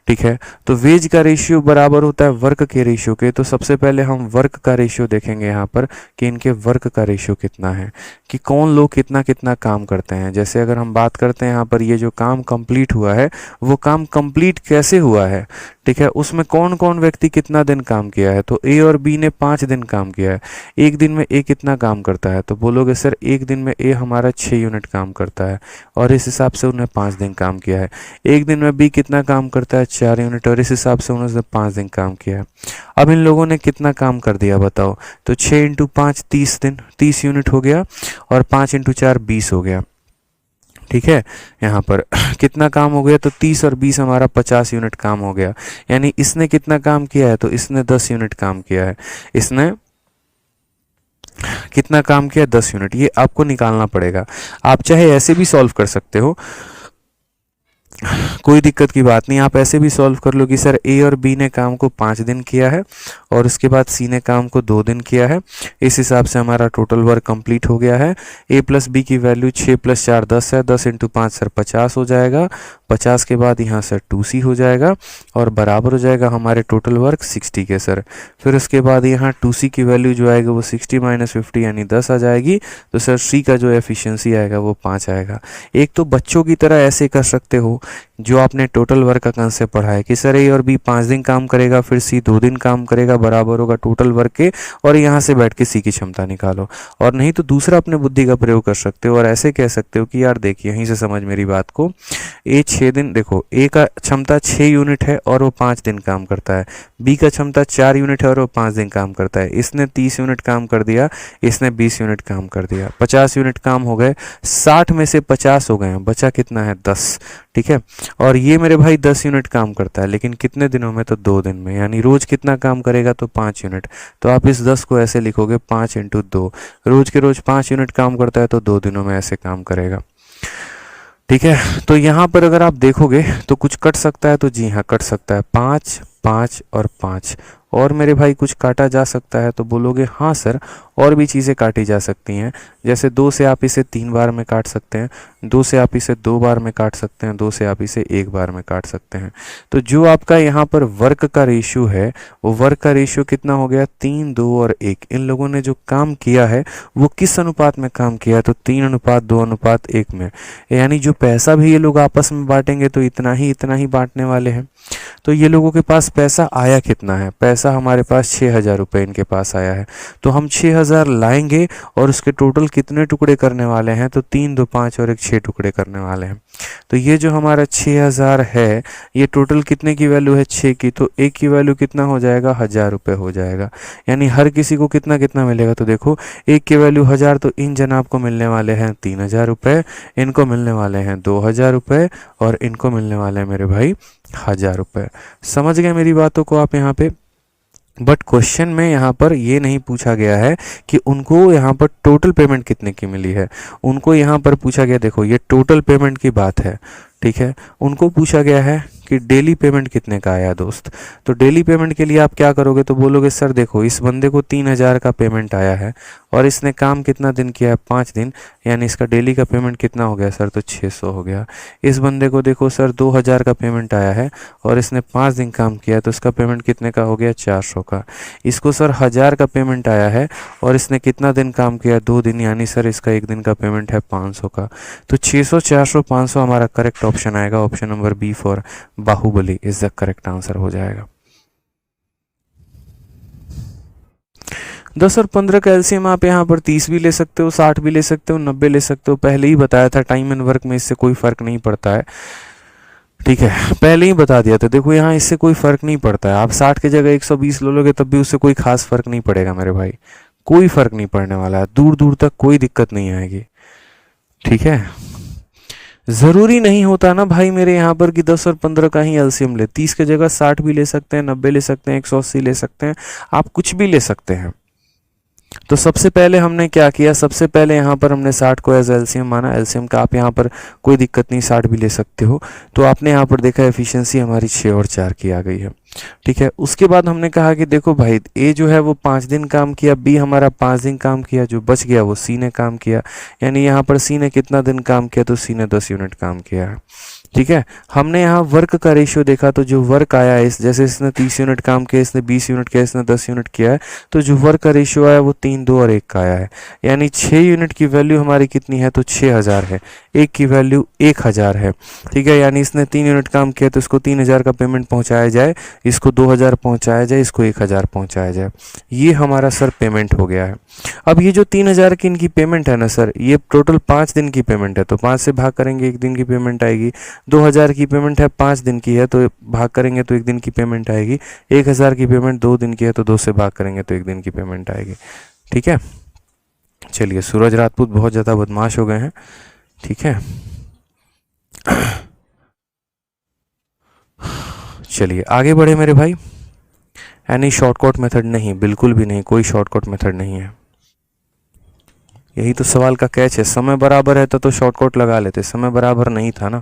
ठीक है, तो वेज का रेशियो बराबर होता है वर्क के रेशियो के। तो सबसे पहले हम वर्क का रेशियो देखेंगे यहाँ पर कि इनके वर्क का रेशियो कितना है, कि कौन लोग कितना कितना काम करते हैं। जैसे अगर हम बात करते हैं यहाँ पर ये जो काम कंप्लीट हुआ है वो काम कंप्लीट कैसे हुआ है, ठीक है, उसमें कौन कौन व्यक्ति कितना दिन काम किया है। तो ए और बी ने 5 दिन काम किया है। एक दिन में ए कितना काम करता है, तो बोलोगे सर एक दिन में ए हमारा 6 यूनिट काम करता है, और इस हिसाब से उन्हें 5 दिन काम किया है। एक दिन में बी कितना काम करता है, 4 यूनिट, और इस हिसाब से उन्होंने 5 दिन काम किया है। अब इन लोगों ने कितना काम कर दिया बताओ, तो 6 × 5 30 दिन, 30 यूनिट हो गया, और 5 × 4 20 हो गया। ठीक है, यहाँ पर कितना काम हो गया, तो 30 और 20 हमारा 50 यूनिट काम हो गया। यानी इसने कितना काम किया है, तो इसने 10 यूनिट काम किया है। इसने कितना काम किया, 10 यूनिट। ये आपको निकालना पड़ेगा। आप चाहे ऐसे भी सॉल्व कर सकते हो, कोई दिक्कत की बात नहीं। आप ऐसे भी सॉल्व कर लो कि सर ए और बी ने काम को 5 दिन किया है, और उसके बाद सी ने काम को 2 दिन किया है। इस हिसाब से हमारा टोटल वर्क कंप्लीट हो गया है। ए प्लस बी की वैल्यू 6 + 4 10 है, 10 × 5 सर 50 हो जाएगा। 50 के बाद यहाँ सर 2c हो जाएगा, और बराबर हो जाएगा हमारे टोटल वर्क 60 के सर। फिर उसके बाद यहाँ 2c की वैल्यू जो आएगा वो 60 - 50 यानी 10 आ जाएगी। तो सर सी का जो एफिशिएंसी आएगा वो 5 आएगा। एक तो बच्चों की तरह ऐसे कर सकते हो, जो आपने टोटल वर्क का कंसेप्ट पढ़ा है कि सर ए और बी 5 दिन काम करेगा, फिर सी 2 दिन काम करेगा, बराबर होगा टोटल वर्क के, और यहाँ से बैठ के सी की क्षमता निकालो। और नहीं तो दूसरा अपने बुद्धि का प्रयोग कर सकते हो और ऐसे कह सकते हो कि यार देखिए, यहीं से समझ मेरी बात को, ए 6 दिन, देखो ए का क्षमता 6 यूनिट है और वो 5 दिन काम करता है, बी का क्षमता 4 यूनिट है और वो 5 दिन काम करता है। इसने 30 यूनिट काम कर दिया, इसने 20 यूनिट काम कर दिया, 50 यूनिट काम हो गए, 60 में से 50 हो गए हैं, बचा कितना है 10, ठीक है। और ये मेरे भाई 10 यूनिट काम करता है, लेकिन कितने दिनों में, तो 2 दिन में, यानी रोज कितना काम करेगा, तो 5 यूनिट। तो आप इस 10 को ऐसे लिखोगे 5 × 2, रोज के रोज 5 यूनिट काम करता है तो 2 दिनों में ऐसे काम करेगा, ठीक है। तो यहाँ पर अगर आप देखोगे तो कुछ कट सकता है, तो जी हाँ कट सकता है, 5, 5 और 5। और मेरे भाई कुछ काटा जा सकता है, तो बोलोगे हाँ सर और भी चीज़ें काटी जा सकती हैं, जैसे 2 से आप इसे 3 बार में काट सकते हैं, 2 से आप इसे 2 बार में काट सकते हैं, 2 से आप इसे 1 बार में काट सकते हैं। तो जो आपका यहाँ पर वर्क का रेशियो है, वो वर्क का रेशियो कितना हो गया, 3, 2 और 1। इन लोगों ने जो काम किया है वो किस अनुपात में काम किया, तो 3:2:1 में। यानी जो पैसा भी ये लोग आपस में बांटेंगे तो इतना ही बांटने वाले हैं। तो ये लोगों के पास पैसा आया कितना है, पैसा हमारे पास 6,000 रुपये इनके पास आया है, तो हम 6,000 लाएंगे और उसके टोटल कितने टुकड़े करने वाले हैं, तो 3, 2, 5 और 1 6 टुकड़े करने वाले हैं। तो ये जो हमारा 6,000 है, ये टोटल कितने की वैल्यू है, 6 की, तो एक की वैल्यू कितना हो जाएगा, 1,000 रुपये हो जाएगा। यानी हर किसी को कितना कितना मिलेगा, तो देखो एक की वैल्यू 1,000, तो इन जनाब को मिलने वाले हैं 3,000 रुपये, इनको मिलने वाले हैं 2,000 रुपये और इनको मिलने वाले हैं मेरे भाई 1,000 रुपये। समझ गए मेरी बातों को आप यहाँ पे। बट क्वेश्चन में यहाँ पर ये नहीं पूछा गया है कि उनको यहाँ पर टोटल पेमेंट कितने की मिली है, उनको यहाँ पर पूछा गया, देखो ये टोटल पेमेंट की बात है, ठीक है। उनको पूछा गया है कि डेली पेमेंट कितने का आया दोस्त। तो डेली पेमेंट के लिए आप क्या करोगे, तो बोलोगे सर देखो इस बंदे को 3,000 का पेमेंट आया है और इसने काम कितना दिन किया है, 5 दिन, यानी इसका डेली का पेमेंट कितना हो गया सर, तो 600 हो गया। इस बंदे को देखो सर 2,000 का पेमेंट आया है और इसने 5 दिन काम किया तो इसका पेमेंट कितने का हो गया, 400 का। इसको सर 1,000 का पेमेंट आया है और इसने कितना दिन काम किया, 2 दिन, यानी सर इसका 1 दिन का पेमेंट है 500 का। तो 600, 400, 500 हमारा करेक्ट ऑप्शन आएगा, option number B for Baahubali is the correct answer हो जाएगा। 10 और 15 का एलसीएम आप यहाँ पर 30 भी ले सकते हो, 60 भी ले सकते हो, 90 ले सकते हो। पहले ही बताया था टाइम एंड वर्क में इससे कोई फर्क नहीं पड़ता है, ठीक है, पहले ही बता दिया था। देखो यहाँ इससे कोई फर्क नहीं पड़ता है, आप 60 की जगह 120 ले लोगे तब भी उससे कोई खास फर्क नहीं पड़ेगा मेरे भाई, कोई फर्क नहीं पड़ने वाला है, दूर दूर तक कोई दिक्कत नहीं आएगी, ठीक है। ज़रूरी नहीं होता ना भाई मेरे यहाँ पर कि 10 और 15 का ही एलसीएम ले, 30 की जगह 60 भी ले सकते हैं, 90 ले सकते हैं, 180 ले सकते हैं, आप कुछ भी ले सकते हैं। तो सबसे पहले हमने क्या किया, सबसे पहले यहाँ पर हमने 60 को एज एलसीएम माना। एलसीएम का आप यहाँ पर कोई दिक्कत नहीं, 60 भी ले सकते हो। तो आपने यहाँ पर देखा एफिशिएंसी हमारी 6 और 4 की आ गई है, ठीक है। उसके बाद हमने कहा कि देखो भाई ए जो है वो 5 दिन काम किया, बी हमारा 5 दिन काम किया, जो बच गया वो सी ने काम किया, यानी यहाँ पर सी ने कितना दिन काम किया, तो सी ने 10 यूनिट काम किया है, ठीक है। हमने यहाँ वर्क का रेशियो देखा, तो जो वर्क आया है, जैसे इसने 30 यूनिट काम किया, इसने 20 यूनिट किया, इसने 10 यूनिट किया है, तो जो वर्क का रेशियो आया वो 3, 2 और 1 का आया है। यानी 6 यूनिट की वैल्यू हमारी कितनी है, तो 6,000 है, 1 की वैल्यू 1,000 है, ठीक है। यानी इसने 3 यूनिट काम किया तो इसको 3,000 का पेमेंट पहुँचाया जाए, इसको 2,000 पहुँचाया जाए, इसको 1,000 पहुँचाया जाए, ये हमारा सर पेमेंट हो गया है। अब ये जो 3,000 की इनकी पेमेंट है ना सर, ये टोटल 5 दिन की पेमेंट है, तो 5 से भाग करेंगे 1 दिन की पेमेंट आएगी। 2,000 की पेमेंट है, 5 दिन की है, तो भाग करेंगे तो 1 दिन की पेमेंट आएगी। 1,000 की पेमेंट 2 दिन की है, तो 2 से भाग करेंगे तो 1 दिन की पेमेंट आएगी, ठीक है। चलिए, सूरज राजपूत बहुत ज़्यादा बदमाश हो गए हैं, ठीक है। चलिए आगे बढ़े मेरे भाई। एनी शॉर्टकट मेथड नहीं, बिल्कुल भी नहीं, कोई शॉर्टकट मेथड नहीं है। यही तो सवाल का कैच है, समय बराबर है तो शॉर्टकट लगा लेते, समय बराबर नहीं था ना।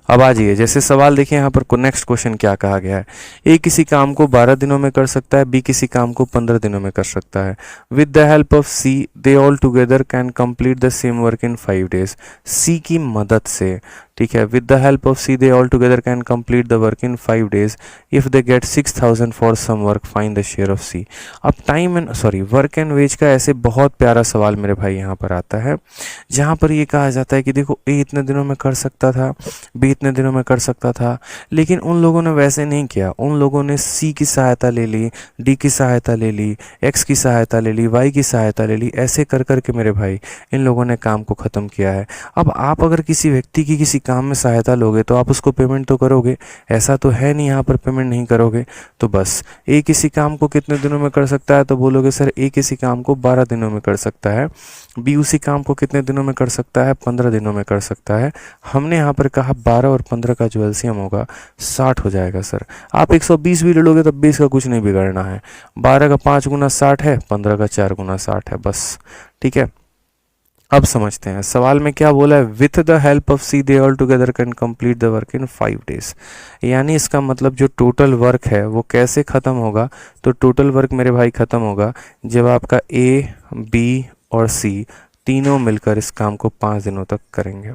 अब आ जाइए, जैसे सवाल देखिए यहाँ पर नेक्स्ट क्वेश्चन क्या कहा गया है। ए किसी काम को 12 दिनों में कर सकता है, बी किसी काम को 15 दिनों में कर सकता है। With the help of C they all together can complete the same work in 5 days। C की मदद से, ठीक है। With the help of C they all together can complete the work in 5 days if they get 6000 for some work, find the share of C. अब time and work and wage का ऐसे बहुत प्यारा सवाल मेरे भाई यहाँ पर आता है, जहाँ पर ये कहा जाता है कि देखो ए इतने दिनों में कर सकता था, बी इतने दिनों में कर सकता था, लेकिन उन लोगों ने वैसे नहीं किया। उन लोगों ने सी की सहायता ले ली, डी की सहायता ले ली, एक्स की सहायता ले ली, वाई की सहायता ले ली, ऐसे कर कर के मेरे भाई इन लोगों ने काम को ख़त्म किया है। अब आप अगर किसी व्यक्ति की किसी काम में सहायता लोगे तो आप उसको पेमेंट तो करोगे, ऐसा तो है नहीं यहाँ पर पेमेंट नहीं करोगे। तो बस ए किसी काम को कितने दिनों में कर सकता है, तो बोलोगे सर ए किसी काम को 12 दिनों में कर सकता है, बी उसी काम को कितने दिनों में कर सकता है, 15 दिनों में कर सकता है। हमने यहाँ पर कहा 12 और 15 का जो एलसीएम होगा 60 हो जाएगा सर। आप 120 भी ले लोगे तब भी इसका कुछ नहीं बिगड़ना है। 12 का 5 गुना 60 है, 15 का 4 गुना 60 है, बस ठीक है। अब समझते हैं सवाल में क्या बोला है, with the help of C they all together can complete the work in 5 days। यानी इसका मतलब जो टोटल वर्क है वो कैसे ख़त्म होगा, तो टोटल वर्क मेरे भाई ख़त्म होगा जब आपका ए, बी और सी तीनों मिलकर इस काम को 5 दिनों तक करेंगे।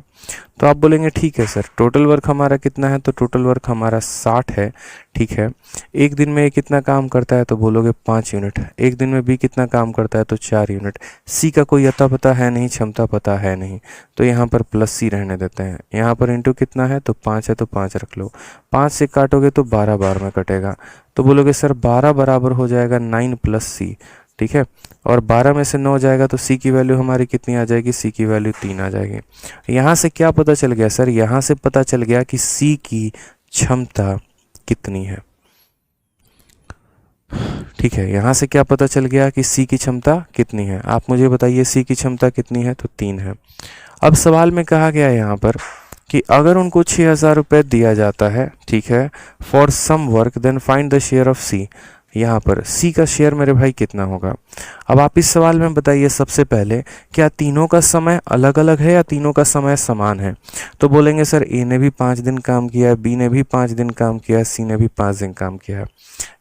तो आप बोलेंगे ठीक है सर, टोटल वर्क हमारा कितना है, तो टोटल वर्क हमारा 60 है, ठीक है। एक दिन में ए कितना काम करता है, तो बोलोगे 5 यूनिट। एक दिन में बी कितना काम करता है, तो 4 यूनिट। सी का कोई अता पता है नहीं, क्षमता पता है नहीं, तो यहाँ पर प्लस सी रहने देते हैं। यहाँ पर इंटू कितना है, तो 5 है, तो 5 रख लो। 5 से काटोगे तो 12 बार में कटेगा, तो बोलोगे सर 12 बराबर हो जाएगा 9 प्लस सी, ठीक है। और 12 में से 9 जाएगा तो सी की वैल्यू हमारी कितनी आ जाएगी, सी की वैल्यू 3 आ जाएगी। यहाँ से क्या पता चल गया सर, यहाँ से पता चल गया कि सी की क्षमता कितनी है, ठीक है। यहाँ से क्या पता चल गया कि सी की क्षमता कितनी है। आप मुझे बताइए सी की क्षमता कितनी है, तो 3 है। अब सवाल में कहा गया है यहाँ पर कि अगर उनको 6000 रुपये दिया जाता है, ठीक है, for some work, then find the share of C. यहाँ पर सी का शेयर मेरे भाई कितना होगा। अब आप इस सवाल में बताइए सबसे पहले, क्या तीनों का समय अलग अलग है या तीनों का समय समान है। तो बोलेंगे सर ए ने भी 5 दिन काम किया है, बी ने भी 5 दिन काम किया है, सी ने भी 5 दिन काम किया है,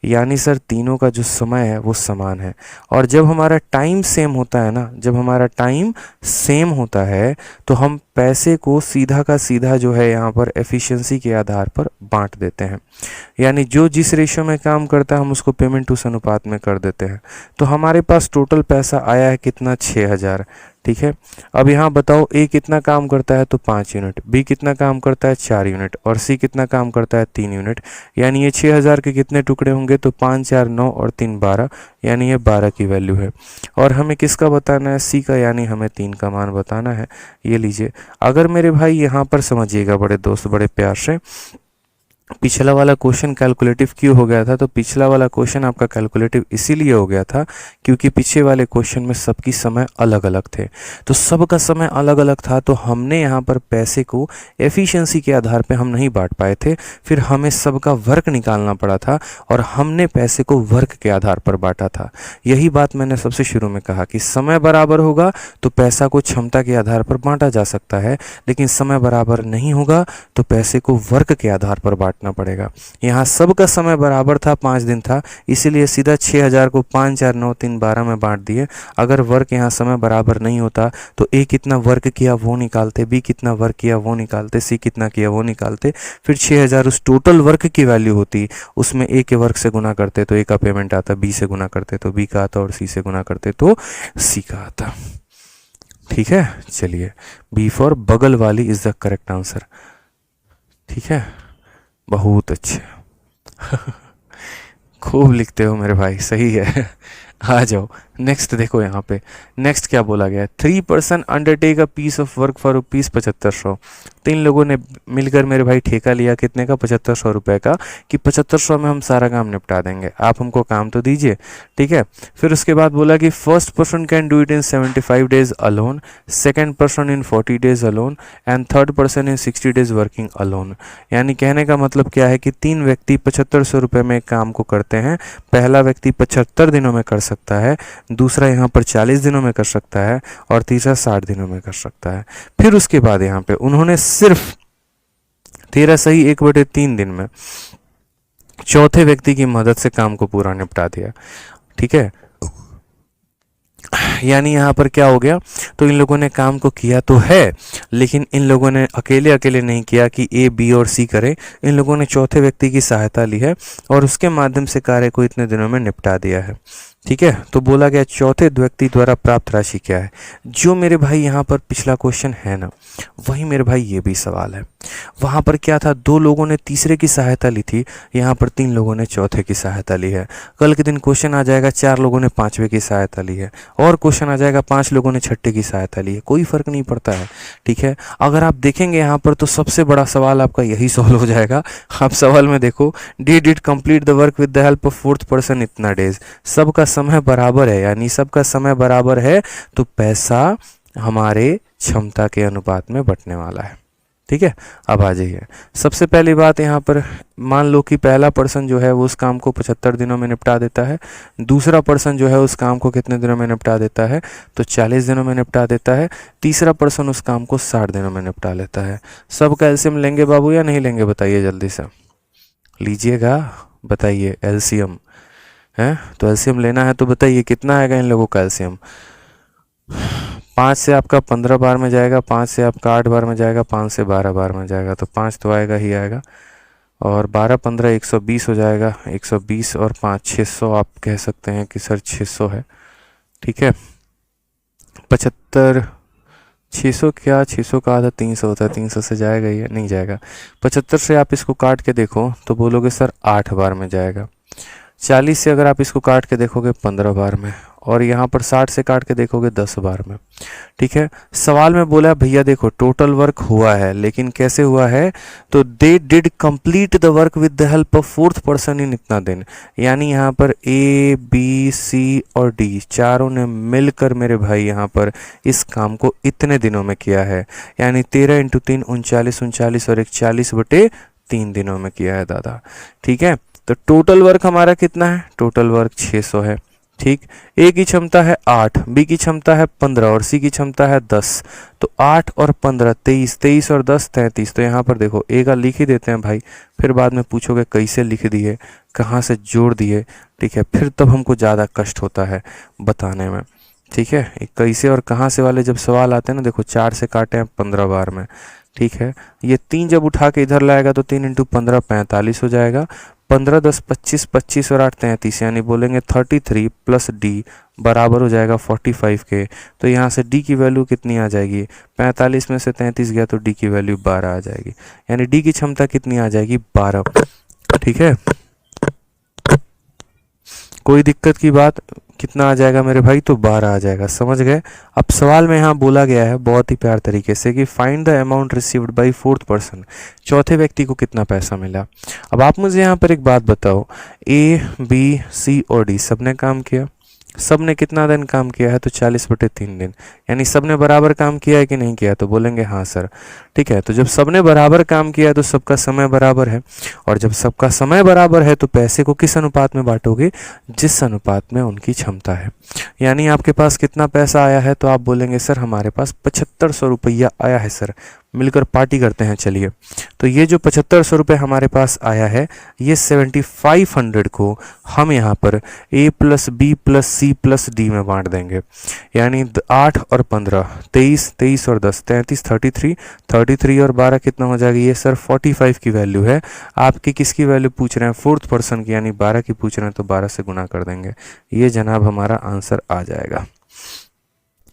यानी सर तीनों का जो समय है वो समान है। और जब हमारा टाइम सेम होता है ना, जब हमारा टाइम सेम होता है तो हम पैसे को सीधा का सीधा जो है यहाँ पर एफिशिएंसी के आधार पर बांट देते हैं। यानी जो जिस रेशियो में काम करता है हम उसको पेमेंट उस अनुपात में कर देते हैं। तो हमारे पास टोटल पैसा आया है कितना, 6000, ठीक है। अब यहाँ बताओ ए कितना काम करता है, तो 5 यूनिट, बी कितना काम करता है 4 यूनिट, और सी कितना काम करता है 3 यूनिट। यानी ये 6000 के कितने टुकड़े होंगे, तो 5 4 9 और 3 12, यानी ये 12 की वैल्यू है। और हमें किसका बताना है, सी का, यानी हमें 3 का मान बताना है। ये लीजिए। अगर मेरे भाई यहाँ पर समझिएगा बड़े दोस्त बड़े प्यार से, पिछला वाला क्वेश्चन कैलकुलेटिव क्यों हो गया था, तो पिछला वाला क्वेश्चन आपका कैलकुलेटिव इसीलिए हो गया था क्योंकि पीछे वाले क्वेश्चन में सबकी समय अलग अलग थे। तो सबका समय अलग अलग था, तो हमने यहाँ पर पैसे को एफिशिएंसी के आधार पे हम नहीं बांट पाए थे, फिर हमें सबका वर्क निकालना पड़ा था और हमने पैसे को वर्क के आधार पर बांटा था। यही बात मैंने सबसे शुरू में कहा कि समय बराबर होगा तो पैसा को क्षमता के आधार पर बांटा जा सकता है, लेकिन समय बराबर नहीं होगा तो पैसे को वर्क के आधार पर बांटना पड़ेगा। यहाँ सबका समय बराबर था, 5 दिन था, इसीलिए सीधा 6000 को 5 4 9 3 12 में बांट दिए। अगर वर्क यहाँ समय बराबर नहीं होता तो ए कितना वर्क किया वो निकालते, बी कितना वर्क किया वो निकालते, सी कितना किया वो निकालते, फिर 6000 उस टोटल वर्क की वैल्यू होती, उसमें ए के वर्क से गुना करते तो ए का पेमेंट आता, बी से गुना करते तो बी का आता, और सी से गुना करते तो सी का आता। ठीक है, चलिए, बी फॉर बगल वाली इज द करेक्ट आंसर। ठीक है, बहुत अच्छे खूब लिखते हो मेरे भाई, सही है। आ जाओ नेक्स्ट, देखो यहाँ पे नेक्स्ट क्या बोला गया है। 3 person undertake a piece of work for ₹7500। 3 लोगों ने मिलकर मेरे भाई ठेका लिया कितने का, 7500 रुपये का, कि 7500 में हम सारा काम निपटा देंगे, आप हमको काम तो दीजिए। ठीक है, फिर उसके बाद बोला कि first person can do it in 75 days alone, second person in 40 days alone, and third person in 60 days working alone. यानी कहने का मतलब क्या है कि 3 व्यक्ति 7500 रुपये में काम को करते हैं। पहला व्यक्ति 75 दिनों में कर सकता है, दूसरा यहाँ पर 40 दिनों में कर सकता है, और तीसरा 60 दिनों में कर सकता है। फिर उसके बाद यहाँ पे उन्होंने सिर्फ 13 सही 1/3 दिन में चौथे व्यक्ति की मदद से काम को पूरा निपटा दिया। ठीक है, यानी यहाँ पर क्या हो गया, तो इन लोगों ने काम को किया तो है, लेकिन इन लोगों ने अकेले अकेले नहीं किया कि ए बी और सी करें। इन लोगों ने चौथे व्यक्ति की सहायता ली है और उसके माध्यम से कार्य को इतने दिनों में निपटा दिया है। ठीक है, तो बोला गया चौथे व्यक्ति द्वारा प्राप्त राशि क्या है। जो मेरे भाई यहाँ पर पिछला क्वेश्चन है ना, वही मेरे भाई ये भी सवाल है। वहाँ पर क्या था, दो लोगों ने तीसरे की सहायता ली थी, यहाँ पर तीन लोगों ने चौथे की सहायता ली है। कल के दिन क्वेश्चन आ जाएगा चार लोगों ने पांचवे की सहायता ली है, और क्वेश्चन आ जाएगा पांच लोगों ने छठे की सहायता ली है, कोई फर्क नहीं पड़ता है। ठीक है, अगर आप देखेंगे यहाँ पर तो सबसे बड़ा सवाल आपका यही सॉल्व हो जाएगा। आप सवाल में देखो, did complete the work with the help of fourth person इतना डेज। सबका समय बराबर है, यानी सबका समय बराबर है तो पैसा हमारे क्षमता के अनुपात में बंटने वाला है। ठीक है, अब आ जाइए। सबसे पहली बात यहाँ पर मान लो कि पहला पर्सन जो है वो उस काम को 75 दिनों में निपटा देता है, दूसरा पर्सन जो है उस काम को कितने दिनों में निपटा देता है, तो 40 दिनों में निपटा देता है, तीसरा पर्सन उस काम को 60 दिनों में निपटा लेता है। सब का एलसीएम लेंगे बाबू या नहीं लेंगे, बताइए जल्दी से, लीजिएगा, बताइए एलसीएम है, तो एलसीएम लेना है तो बताइए कितना आएगा इन लोगों का एलसीएम। 5 से आपका 15 बार में जाएगा, 5 से आपका 8 बार में जाएगा, 5 से 12 बार में जाएगा, तो 5 तो आएगा ही आएगा, और 12 15 120 हो जाएगा, 120 और 5 600, आप कह सकते हैं कि सर 600 है। ठीक है, 75 600 क्या, 600 का आधा 300 होता है, 300 से जाएगा ये नहीं जाएगा। 75 से आप इसको काट के देखो तो बोलोगे सर 8 बार में जाएगा। 40 से अगर आप इसको काट के देखोगे 15 बार में, और यहाँ पर 60 से काट के देखोगे 10 बार में। ठीक है, सवाल में बोला भैया देखो टोटल वर्क हुआ है, लेकिन कैसे हुआ है, तो they did complete the work with the help of fourth person in इतना दिन। यानी यहाँ पर ए बी सी और डी चारों ने मिलकर मेरे भाई यहाँ पर इस काम को इतने दिनों में किया है, यानी 13 × 3 39 39 और 41/3 दिनों में किया है दादा। ठीक है, तो टोटल वर्क हमारा कितना है, टोटल वर्क 600 है। ठीक, ए की क्षमता है 8, बी की क्षमता है 15 और सी की क्षमता है 10, तो 8 और 15 23, 23 और 10 33। तो यहाँ पर देखो ए का लिख ही देते हैं भाई, फिर बाद में पूछोगे कैसे लिख दिए, कहाँ से जोड़ दिए। ठीक है, फिर तब हमको ज़्यादा कष्ट होता है बताने में। ठीक है, कैसे और कहाँ से वाले जब सवाल आते हैं ना, देखो 4 से काटे हैं 15 बार में। ठीक है, ये 3 जब उठा के इधर लाएगा तो 3 × 15 45 हो जाएगा, 15 10 25 25 और 8 33, यानी बोलेंगे 33 प्लस डी बराबर हो जाएगा 45 के। तो यहाँ से डी की वैल्यू कितनी आ जाएगी, 45 में से 33 गया तो डी की वैल्यू 12 आ जाएगी, यानी डी की क्षमता कितनी आ जाएगी, 12। ठीक है, कोई दिक्कत की बात, कितना आ जाएगा मेरे भाई, तो 12 आ जाएगा, समझ गए। अब सवाल में यहाँ बोला गया है बहुत ही प्यार तरीके से कि find the amount received by fourth person, चौथे व्यक्ति को कितना पैसा मिला। अब आप मुझे यहाँ पर एक बात बताओ, ए बी सी और डी सबने काम किया, सबने कितना दिन काम किया है, तो 40/3 दिन, यानी सबने बराबर काम किया है कि नहीं किया, तो बोलेंगे हाँ सर। ठीक है, तो जब सबने बराबर काम किया तो सबका समय बराबर है, और जब सबका समय बराबर है तो पैसे को किस अनुपात में बांटोगे, जिस अनुपात में उनकी क्षमता है। यानी आपके पास कितना पैसा आया है, तो आप बोलेंगे सर हमारे पास 7500 रुपया आया है सर, मिलकर पार्टी करते हैं चलिए। तो ये जो 7500 रुपये हमारे पास आया है, ये 7500 को हम यहाँ पर A plus B plus C plus D में बांट देंगे, यानी 8 और 15 23, 23 और 10 33, 33 और 12 कितना हो जाएगा, ये सर 45 की वैल्यू है। आपकी किसकी वैल्यू पूछ रहे हैं, फोर्थ पर्सन की, यानी 12 की पूछ रहे हैं, तो 12 से गुना कर देंगे, ये जनाब हमारा आंसर आ जाएगा।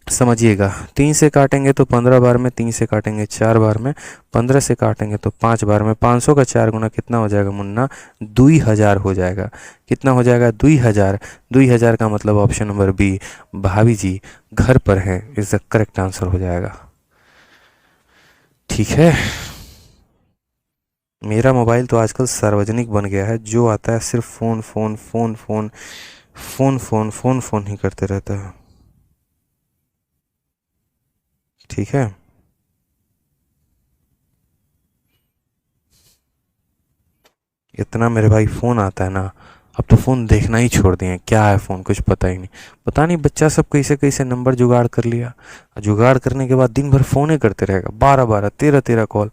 समझिएगा, 3 से काटेंगे तो 15 बार में, 3 से काटेंगे 4 बार में, 15 से काटेंगे तो 5 बार में, 500 का 4 गुना कितना हो जाएगा मुन्ना, 2000 हो जाएगा। कितना हो जाएगा, 2000। 2000 का मतलब ऑप्शन नंबर बी, भाभी जी घर पर हैं, इज द करेक्ट आंसर हो जाएगा। ठीक है, मेरा मोबाइल तो आजकल सार्वजनिक बन गया है, जो आता है सिर्फ phone phone phone phone phone phone phone phone ही करते रहता है। ठीक है, इतना मेरे भाई फ़ोन आता है ना, अब तो फ़ोन देखना ही छोड़ दिए, क्या है फ़ोन कुछ पता ही नहीं। पता नहीं बच्चा सब कैसे कैसे नंबर जुगाड़ कर लिया, जुगाड़ करने के बाद दिन भर फ़ोन ही करते रहेगा, 12 13 कॉल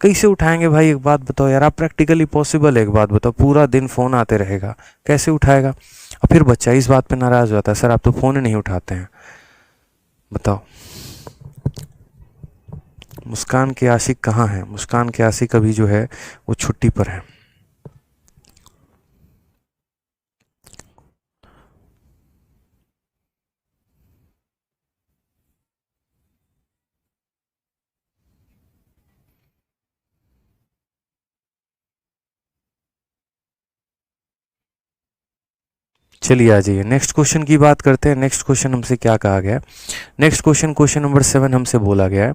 कैसे उठाएंगे भाई, एक बात बताओ यार, आप प्रैक्टिकली पॉसिबल है, एक बात बताओ, पूरा दिन फ़ोन आते रहेगा कैसे उठाएगा। और फिर बच्चा इस बात पे नाराज़ हो जाता है, सर आप तो फ़ोन ही नहीं उठाते हैं। बताओ। मुस्कान के आशिक कहाँ हैं? मुस्कान के आशिक अभी जो है वो छुट्टी पर है। चलिए आ जाइए, नेक्स्ट क्वेश्चन की बात करते हैं। नेक्स्ट क्वेश्चन हमसे क्या कहा गया है? नेक्स्ट क्वेश्चन, क्वेश्चन नंबर 7 हमसे बोला गया है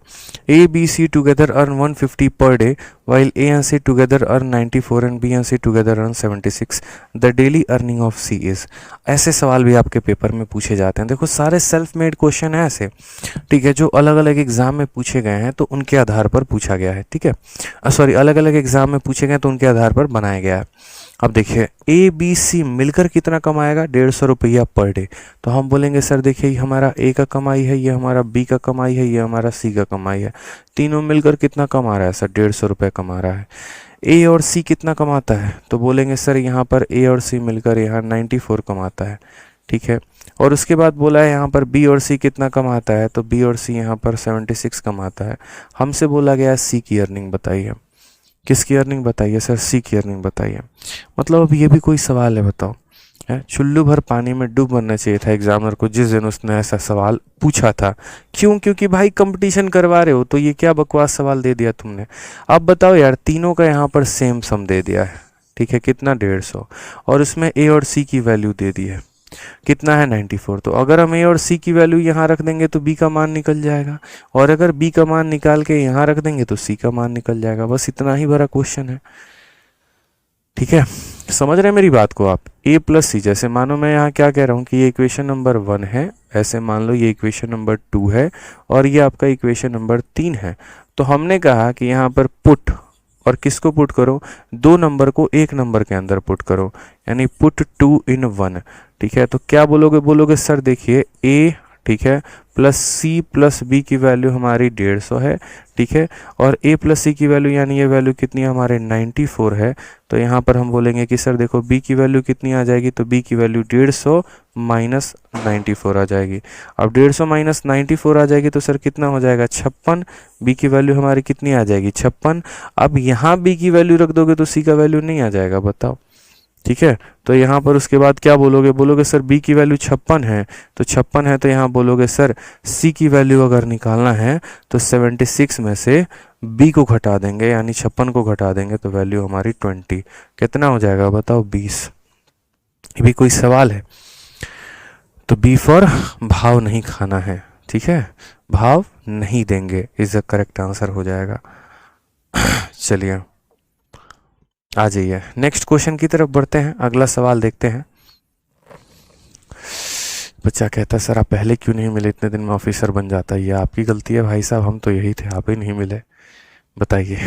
A B C together earn 150 per day while A and C together earn 94 and B and C together earn 76। The daily earning of C is. ऐसे सवाल भी आपके पेपर में पूछे जाते हैं। देखो सारे सेल्फ मेड क्वेश्चन है ऐसे, ठीक है, जो अलग अलग एग्जाम में पूछे गए हैं तो उनके आधार पर पूछा गया है, ठीक है, सॉरी अलग अलग एग्जाम में पूछे गए तो उनके आधार पर बनाया गया है। अब देखिए ए बी सी मिलकर कितना कमाएगा? 150 रुपया पर डे। तो हम बोलेंगे सर देखिए ये हमारा ए का कमाई है, ये हमारा बी का कमाई है, ये हमारा सी का कमाई है, तीनों मिलकर कितना कमा रहा है सर? 150 रुपये कमा रहा है। ए और सी कितना कमाता है? तो बोलेंगे सर यहाँ पर ए और सी मिलकर यहाँ 94 कमाता है, ठीक है। और उसके बाद बोला है यहाँ पर बी और सी कितना कमाता है? तो बी और सी यहाँ पर 76 कमाता है। हमसे बोला गया है सी की अर्निंग बताइए। किसकी अर्निंग बताइए सर? सी की अर्निंग बताइए। मतलब अब ये भी कोई सवाल है? बताओ, है चुल्लू भर पानी में डूब मरना चाहिए था एग्जामिनर को जिस दिन उसने ऐसा सवाल पूछा था। क्यों? क्योंकि भाई कंपटीशन करवा रहे हो तो ये क्या बकवास सवाल दे दिया तुमने। अब बताओ यार, तीनों का यहाँ पर सेम सम दे दिया है, ठीक है, कितना? 150, और उसमें ए और सी की वैल्यू दे दी है, कितना है? 94। तो अगर हम ए और सी की वैल्यू यहाँ रख देंगे तो बी का मान निकल जाएगा, और अगर बी का मान निकाल के यहाँ रख देंगे तो सी का मान निकल जाएगा। बस इतना ही बड़ा क्वेश्चन है, ठीक है। समझ रहे हैं मेरी बात को आप? ए प्लस सी, जैसे मानो मैं यहाँ क्या कह रहा हूँ कि ये इक्वेशन नंबर 1 है, ऐसे मान लो ये इक्वेशन नंबर 2 है और ये आपका इक्वेशन नंबर 3 है। तो हमने कहा कि यहाँ पर पुट, और किसको पुट करो? दो नंबर को एक नंबर के अंदर पुट करो, यानी पुट 2 इन 1, ठीक है। तो क्या बोलोगे? बोलोगे सर देखिए ए, ठीक है, प्लस सी प्लस बी की वैल्यू हमारी 150 है, ठीक है, और ए प्लस सी की वैल्यू यानी ये वैल्यू कितनी है हमारे? 94 है। तो यहाँ पर हम बोलेंगे कि सर देखो बी की वैल्यू कितनी आ जाएगी? तो बी की वैल्यू 150 माइनस 94 आ जाएगी। अब 150 माइनस 94 आ जाएगी तो सर कितना हो जाएगा? 56। बी की वैल्यू हमारी कितनी आ जाएगी? 56। अब यहाँ बी की वैल्यू रख दोगे तो सी का वैल्यू नहीं आ जाएगा, बताओ, ठीक है। तो यहाँ पर उसके बाद क्या बोलोगे? बोलोगे सर बी की वैल्यू 56 है, तो 56 है तो यहाँ बोलोगे सर सी की वैल्यू अगर निकालना है तो 76 में से बी को घटा देंगे, यानी 56 को घटा देंगे तो वैल्यू हमारी 20। कितना हो जाएगा बताओ? 20। ये भी कोई सवाल है? तो बी फॉर भाव नहीं खाना है, ठीक है, भाव नहीं देंगे इज द करेक्ट आंसर हो जाएगा। चलिए आ जाइए, नेक्स्ट क्वेश्चन की तरफ बढ़ते हैं, अगला सवाल देखते हैं। बच्चा कहता है सर आप पहले क्यों नहीं मिले? इतने दिन में ऑफिसर बन जाता। ये आपकी गलती है भाई साहब, हम तो यही थे, आप ही नहीं मिले, बताइए।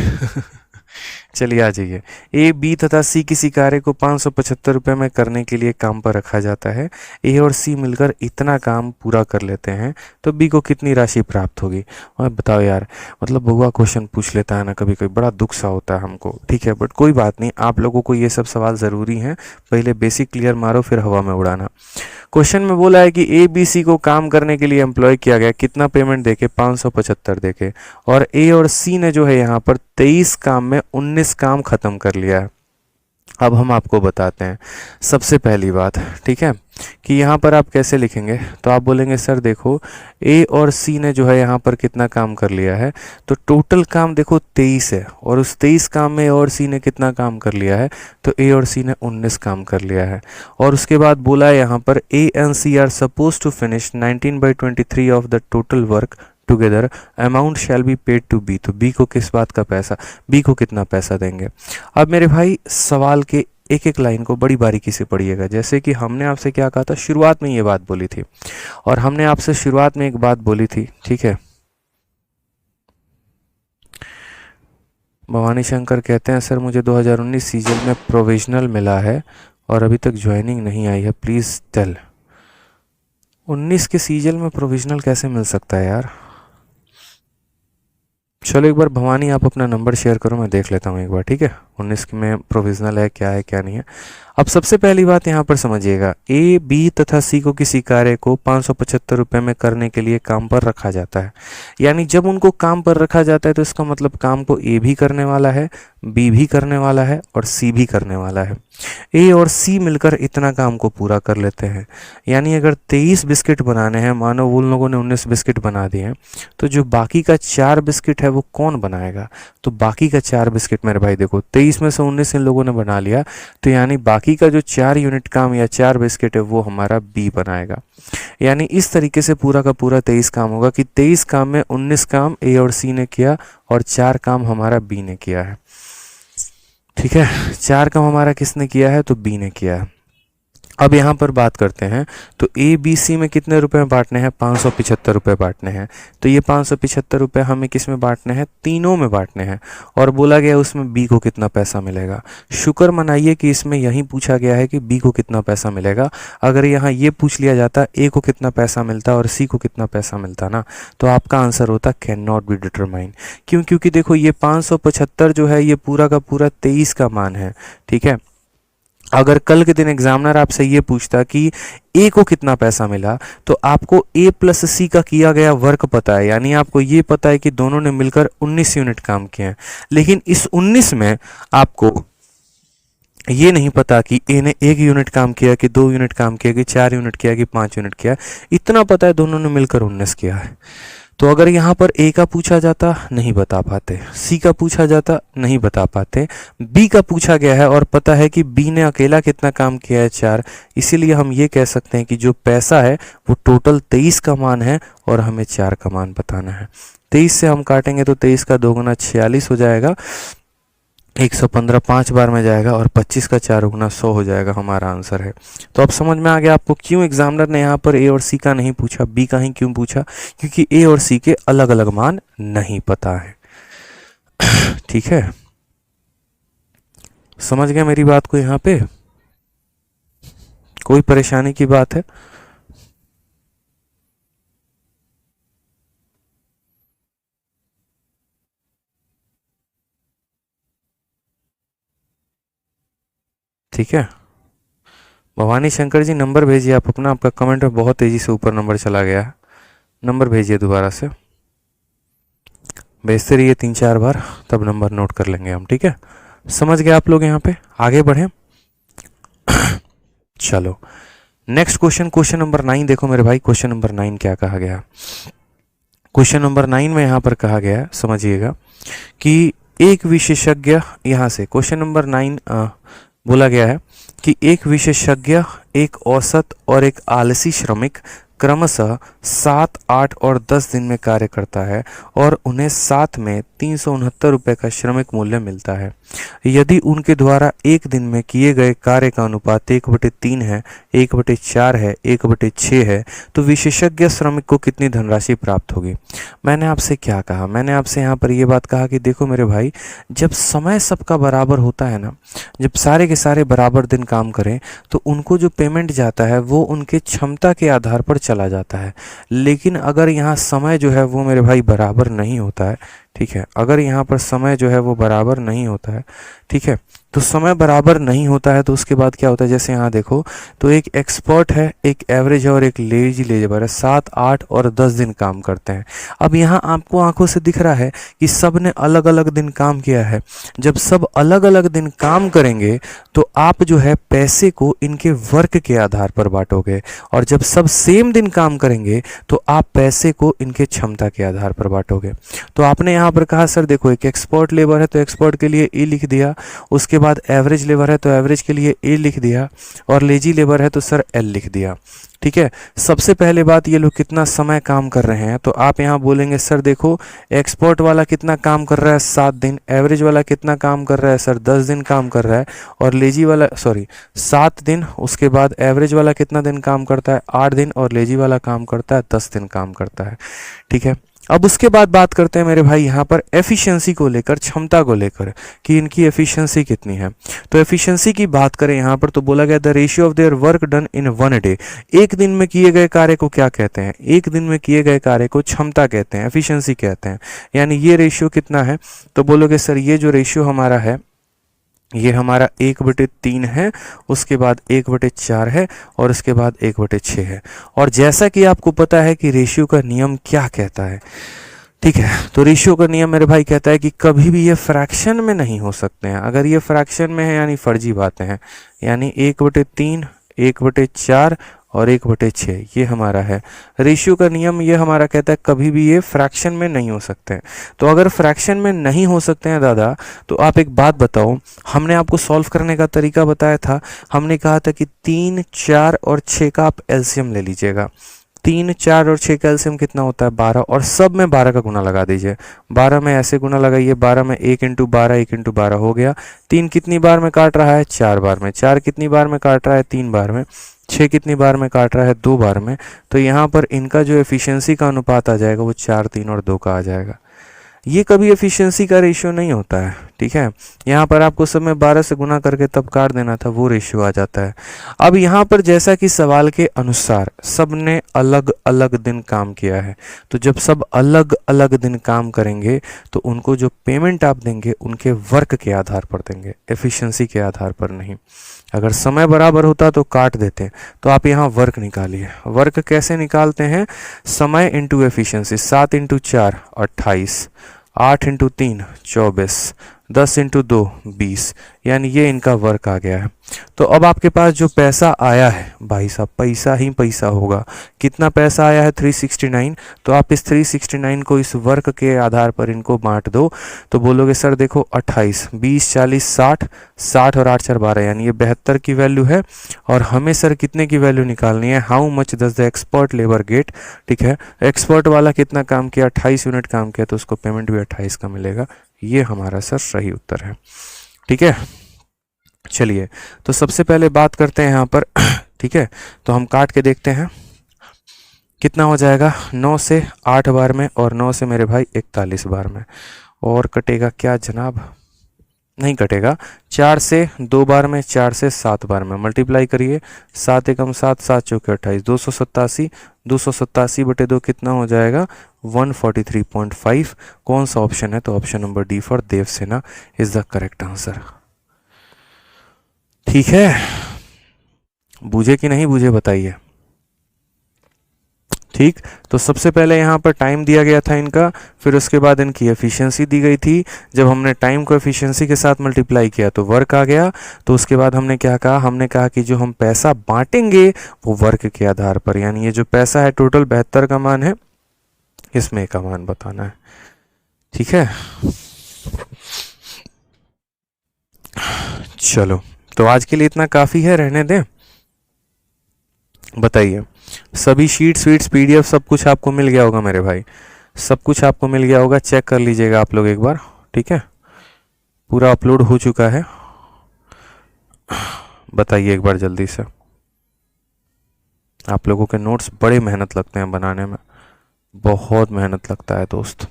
चलिए आ जाइए। ए बी तथा सी किसी कार्य को 575 रुपये में करने के लिए काम पर रखा जाता है। ए और सी मिलकर इतना काम पूरा कर लेते हैं तो बी को कितनी राशि प्राप्त होगी? और बताओ यार, मतलब भगवा क्वेश्चन पूछ लेता है ना कभी कभी, बड़ा दुख सा होता है हमको, ठीक है, बट कोई बात नहीं, आप लोगों को ये सब सवाल ज़रूरी हैं, पहले बेसिक क्लियर मारो फिर हवा में उड़ाना। क्वेश्चन में बोला है कि ए बी सी को काम करने के लिए एम्प्लॉय किया गया, कितना पेमेंट देके? 575 देके, और ए और सी ने जो है यहाँ पर 23 काम में 19 काम खत्म कर लिया है। अब हम आपको बताते हैं सबसे पहली बात, ठीक है, कि यहाँ पर आप कैसे लिखेंगे? तो आप बोलेंगे सर देखो ए और सी ने जो है यहाँ पर कितना काम कर लिया है, तो टोटल काम देखो 23 है, और उस 23 काम में ए और सी ने कितना काम कर लिया है? तो ए और सी ने 19 काम कर लिया है। और उसके बाद बोला है यहाँ पर A and C are suppose to finish 19/23 of the total work together, amount shall be paid to B. तो बी को किस बात का पैसा, बी को कितना पैसा देंगे? अब मेरे भाई सवाल के एक एक लाइन को बड़ी बारीकी से पढ़िएगा। जैसे कि हमने आपसे क्या कहा था, शुरुआत में ये बात बोली थी, और हमने आपसे शुरुआत में एक बात बोली थी, ठीक है। भवानी शंकर कहते हैं सर मुझे 2019 सीजन में प्रोविजनल मिला है और अभी तक ज्वाइनिंग नहीं आई है, प्लीज़ टेल। 19 के सीजन में प्रोविजनल कैसे मिल सकता है यार? चलो एक बार भवानी आप अपना नंबर शेयर करो, मैं देख लेता हूँ एक बार, ठीक है। 19 में प्रोविजनल है क्या नहीं है। अब सबसे पहली बात यहाँ पर समझिएगा, ए बी तथा सी को किसी कार्य को 575 रुपये में करने के लिए काम पर रखा जाता है। यानी जब उनको काम पर रखा जाता है तो इसका मतलब काम को ए भी करने वाला है, बी भी करने वाला है और सी भी करने वाला है। ए और सी मिलकर इतना काम को पूरा कर लेते हैं। यानी अगर 23 बिस्किट बनाने हैं, मानो उन लोगों ने 19 बिस्किट बना दिए हैं, तो जो बाकी का 4 बिस्किट है वो कौन बनाएगा? तो बाकी का 4 बिस्किट मेरे भाई देखो, 23 में से 19 इन लोगों ने बना लिया, तो यानी बाकी का जो 4 यूनिट काम या 4 बिस्किट है वो हमारा बी बनाएगा। यानी इस तरीके से पूरा का पूरा 23 काम होगा कि 23 काम में 19 काम ए और सी ने किया और 4 काम हमारा बी ने किया है। ठीक है, 4 काम हमारा किसने किया है? तो बी ने किया है। अब यहाँ पर बात करते हैं, तो ए बी सी में कितने रुपए बांटने हैं? 575 रुपये बांटने हैं। तो ये 575 रुपये हमें किस में बांटने हैं? तीनों में बांटने हैं। और बोला गया उसमें बी को कितना पैसा मिलेगा। शुक्र मनाइए कि इसमें यही पूछा गया है कि बी को कितना पैसा मिलेगा। अगर यहाँ ये पूछ लिया जाता ए को कितना पैसा मिलता और सी को कितना पैसा मिलता ना, तो आपका आंसर होता कैन नॉट बी डिटरमाइन। क्यों? क्योंकि देखो ये 575 जो है ये पूरा का पूरा 23 का मान है। ठीक है, अगर कल के दिन एग्जामिनर आपसे ये पूछता कि ए को कितना पैसा मिला, तो आपको ए प्लस सी का किया गया वर्क पता है, यानी आपको ये पता है कि दोनों ने मिलकर 19 यूनिट काम किए हैं। लेकिन इस 19 में आपको ये नहीं पता कि ए ने 1 यूनिट काम किया कि 2 यूनिट काम किया कि 4 यूनिट किया कि 5 यूनिट किया। इतना पता है दोनों ने मिलकर 19 किया है। तो अगर यहाँ पर ए का पूछा जाता नहीं बता पाते, सी का पूछा जाता नहीं बता पाते, बी का पूछा गया है और पता है कि बी ने अकेला कितना काम किया है 4, इसीलिए हम ये कह सकते हैं कि जो पैसा है वो टोटल 23 का मान है और हमें 4 का मान बताना है। 23 से हम काटेंगे तो 23 का 2 गुना 46 हो जाएगा, 115 5 बार में जाएगा और 25 का 4 गुना 100 हो जाएगा, हमारा आंसर है। तो अब समझ में आ गया आपको क्यों एग्जामिनर ने यहाँ पर ए और सी का नहीं पूछा, बी का ही क्यों पूछा? क्योंकि ए और सी के अलग अलग मान नहीं पता है। ठीक है, समझ गया मेरी बात को? यहाँ पे कोई परेशानी की बात है? ठीक है, भवानी शंकर जी नंबर भेजिए आप अपना, आपका कमेंट में बहुत तेजी से ऊपर नंबर चला गया है। नंबर भेजिए दोबारा से, भेजते रहिए 3-4 बार, तब नंबर नोट कर लेंगे हम। ठीक है, समझ गए आप लोग? यहाँ पे आगे बढ़े। चलो नेक्स्ट क्वेश्चन, क्वेश्चन नंबर 9 देखो मेरे भाई। क्वेश्चन नंबर 9 क्या कहा गया? क्वेश्चन नंबर 9 में यहाँ पर कहा गया, समझिएगा कि एक विशेषज्ञ, यहाँ से क्वेश्चन नंबर 9 बोला गया है कि एक विशेषज्ञ, एक औसत और एक आलसी श्रमिक क्रमशः 7, 8 और 10 दिन में कार्य करता है और उन्हें साथ में 369 रुपये का श्रमिक मूल्य मिलता है। यदि उनके द्वारा एक दिन में किए गए कार्य का अनुपात 1/3 है, 1/4 है, 1/6 है, तो विशेषज्ञ श्रमिक को कितनी धनराशि प्राप्त होगी? मैंने आपसे क्या कहा? मैंने आपसे यहाँ पर ये बात कहा कि देखो मेरे भाई, जब समय सबका बराबर होता है ना, जब सारे के सारे बराबर दिन काम करें, तो उनको जो पेमेंट जाता है वो उनके क्षमता के आधार पर चला जाता है। लेकिन अगर यहाँ समय जो है वो मेरे भाई बराबर नहीं होता है, ठीक है, अगर यहाँ पर समय जो है वो बराबर नहीं होता है, ठीक है, तो समय बराबर नहीं होता है तो उसके बाद क्या होता है? जैसे यहाँ देखो, तो एक एक्सपर्ट है, एक एवरेज है और एक लेजी लेबर है, 7, 8 और 10 दिन काम करते हैं। अब यहाँ आपको आंखों से दिख रहा है कि सब ने अलग अलग दिन काम किया है। जब सब अलग अलग दिन काम करेंगे तो आप जो है पैसे को इनके वर्क के आधार पर बांटोगे, और जब सब सेम दिन काम करेंगे तो आप पैसे को इनके क्षमता के आधार पर बांटोगे। तो आपने यहाँ पर कहा सर देखो, एक एक्सपर्ट लेबर है तो एक्सपर्ट के लिए ए लिख दिया, उसके बाद एवरेज लेबर है तो एवरेज के लिए ए लिख दिया, और लेजी लेबर है तो सर एल लिख दिया। ठीक है, सबसे पहले बात, ये लोग कितना समय काम कर रहे हैं, तो आप यहाँ बोलेंगे सर देखो, एक्सपर्ट वाला कितना काम कर रहा है 7 दिन, एवरेज वाला कितना काम कर रहा है सर 10 दिन काम कर रहा है, और लेजी वाला 7 दिन, उसके बाद एवरेज वाला कितना दिन काम करता है 8 दिन, और लेजी वाला काम करता है 10 दिन काम करता है। ठीक है, अब उसके बाद बात करते हैं मेरे भाई यहाँ पर एफिशिएंसी को लेकर, क्षमता को लेकर कि इनकी एफिशिएंसी कितनी है। तो एफिशिएंसी की बात करें यहाँ पर तो बोला गया the ratio of their work done in one day. एक दिन में किए गए कार्य को क्या कहते हैं? एक दिन में किए गए कार्य को क्षमता कहते हैं, एफिशिएंसी कहते हैं। यानी ये रेशियो कितना है? तो बोलोगे सर ये जो रेशियो हमारा है ये हमारा 1/3 है, उसके बाद 1/4 है और उसके बाद 1/6 है। और जैसा कि आपको पता है कि रेशियो का नियम क्या कहता है, ठीक है, तो रेशियो का नियम मेरे भाई कहता है कि कभी भी ये फ्रैक्शन में नहीं हो सकते हैं। अगर ये फ्रैक्शन में है यानी फर्जी बातें हैं, यानी 1/3, 1/4 और 1/6 ये हमारा है रेशियो का नियम। ये हमारा कहता है कभी भी ये फ्रैक्शन में नहीं हो सकते हैं। तो अगर फ्रैक्शन में नहीं हो सकते हैं दादा, तो आप एक बात बताओ, हमने आपको सॉल्व करने का तरीका बताया था। हमने कहा था कि 3, 4 और 6 का आप एलसीएम ले लीजिएगा। 3, 4 और 6 का एलसीएम कितना होता है? 12, और सब में 12 का गुना लगा दीजिए। 12 में ऐसे गुना लगाइए, 12 में 1 × 12, 1 × 12 हो गया। 3 कितनी बार में काट रहा है? 4 बार में। 4 कितनी बार में काट रहा है? 3 बार में। 6 कितनी बार में काट रहा है? 2 बार में। तो यहाँ पर इनका जो एफिशिएंसी का अनुपात आ जाएगा वो 4, 3 और 2 का आ जाएगा। ये कभी एफिशिएंसी का रेशियो नहीं होता है, ठीक है। यहाँ पर आपको सब में 12 से गुना करके तब काट देना था, वो रेशियो आ जाता है। अब यहाँ पर जैसा कि सवाल के अनुसार सब ने अलग अलग दिन काम किया है, तो जब सब अलग अलग दिन काम करेंगे तो उनको जो पेमेंट आप देंगे उनके वर्क के आधार पर देंगे, एफिशिएंसी के आधार पर नहीं। अगर समय बराबर होता तो काट देते। तो आप यहाँ वर्क निकालिए। वर्क कैसे निकालते हैं? समय इंटू एफिशिएंसी। 7 × 4 28, 8 × 3 24, 10 × 2 20, यानी ये इनका वर्क आ गया है। तो अब आपके पास जो पैसा आया है भाई साहब, पैसा ही पैसा होगा। कितना पैसा आया है? 369। तो आप इस 369 को इस वर्क के आधार पर इनको बांट दो। तो बोलोगे सर देखो 28, 20, 40, 60, 60 और 8 4 12, यानी ये 72 की वैल्यू है। और हमें सर कितने की वैल्यू निकालनी है? How much does the expert labour get, ठीक है। एक्सपर्ट वाला कितना काम किया? 28 यूनिट काम किया, तो उसको पेमेंट भी 28 का मिलेगा। ये हमारा सर सही उत्तर है, ठीक है। चलिए तो सबसे पहले बात करते हैं यहाँ पर, ठीक है। तो हम काट के देखते हैं कितना हो जाएगा। 9 से 8 बार में और 9 से मेरे भाई 41 बार में। और कटेगा क्या जनाब? नहीं कटेगा। 4 से 2 बार में, 4 से 7 बार में। मल्टीप्लाई करिए, 7 एकम 7, 7 चौके 28, 287, 287/2 कितना हो जाएगा? 143.5। कौन सा ऑप्शन है? तो option number D for Devasena is the correct answer, ठीक है। बूझे कि नहीं बूझे बताइए, ठीक। तो सबसे पहले यहाँ पर टाइम दिया गया था इनका, फिर उसके बाद इनकी एफिशिएंसी दी गई थी। जब हमने टाइम को एफिशिएंसी के साथ मल्टीप्लाई किया तो वर्क आ गया। तो उसके बाद हमने क्या कहा? हमने कहा कि जो हम पैसा बांटेंगे वो वर्क के आधार पर, यानी ये जो पैसा है टोटल 72 का मान है, इसमें का मान बताना है, ठीक है। चलो तो आज के लिए इतना काफ़ी है, रहने दें। बताइए, सभी शीट्स वीट्स पीडीएफ सब कुछ आपको मिल गया होगा मेरे भाई, सब कुछ आपको मिल गया होगा। चेक कर लीजिएगा आप लोग एक बार, ठीक है। पूरा अपलोड हो चुका है। बताइए एक बार जल्दी से। आप लोगों के नोट्स बड़े मेहनत लगते हैं बनाने में, बहुत मेहनत लगता है दोस्त,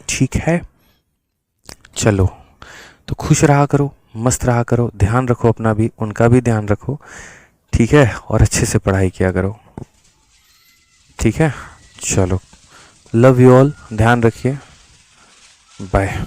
ठीक है। चलो तो खुश रहा करो, मस्त रहा करो, ध्यान रखो अपना भी, उनका भी ध्यान रखो, ठीक है। और अच्छे से पढ़ाई किया करो, ठीक है। चलो, लव यू ऑल, ध्यान रखिए, बाय।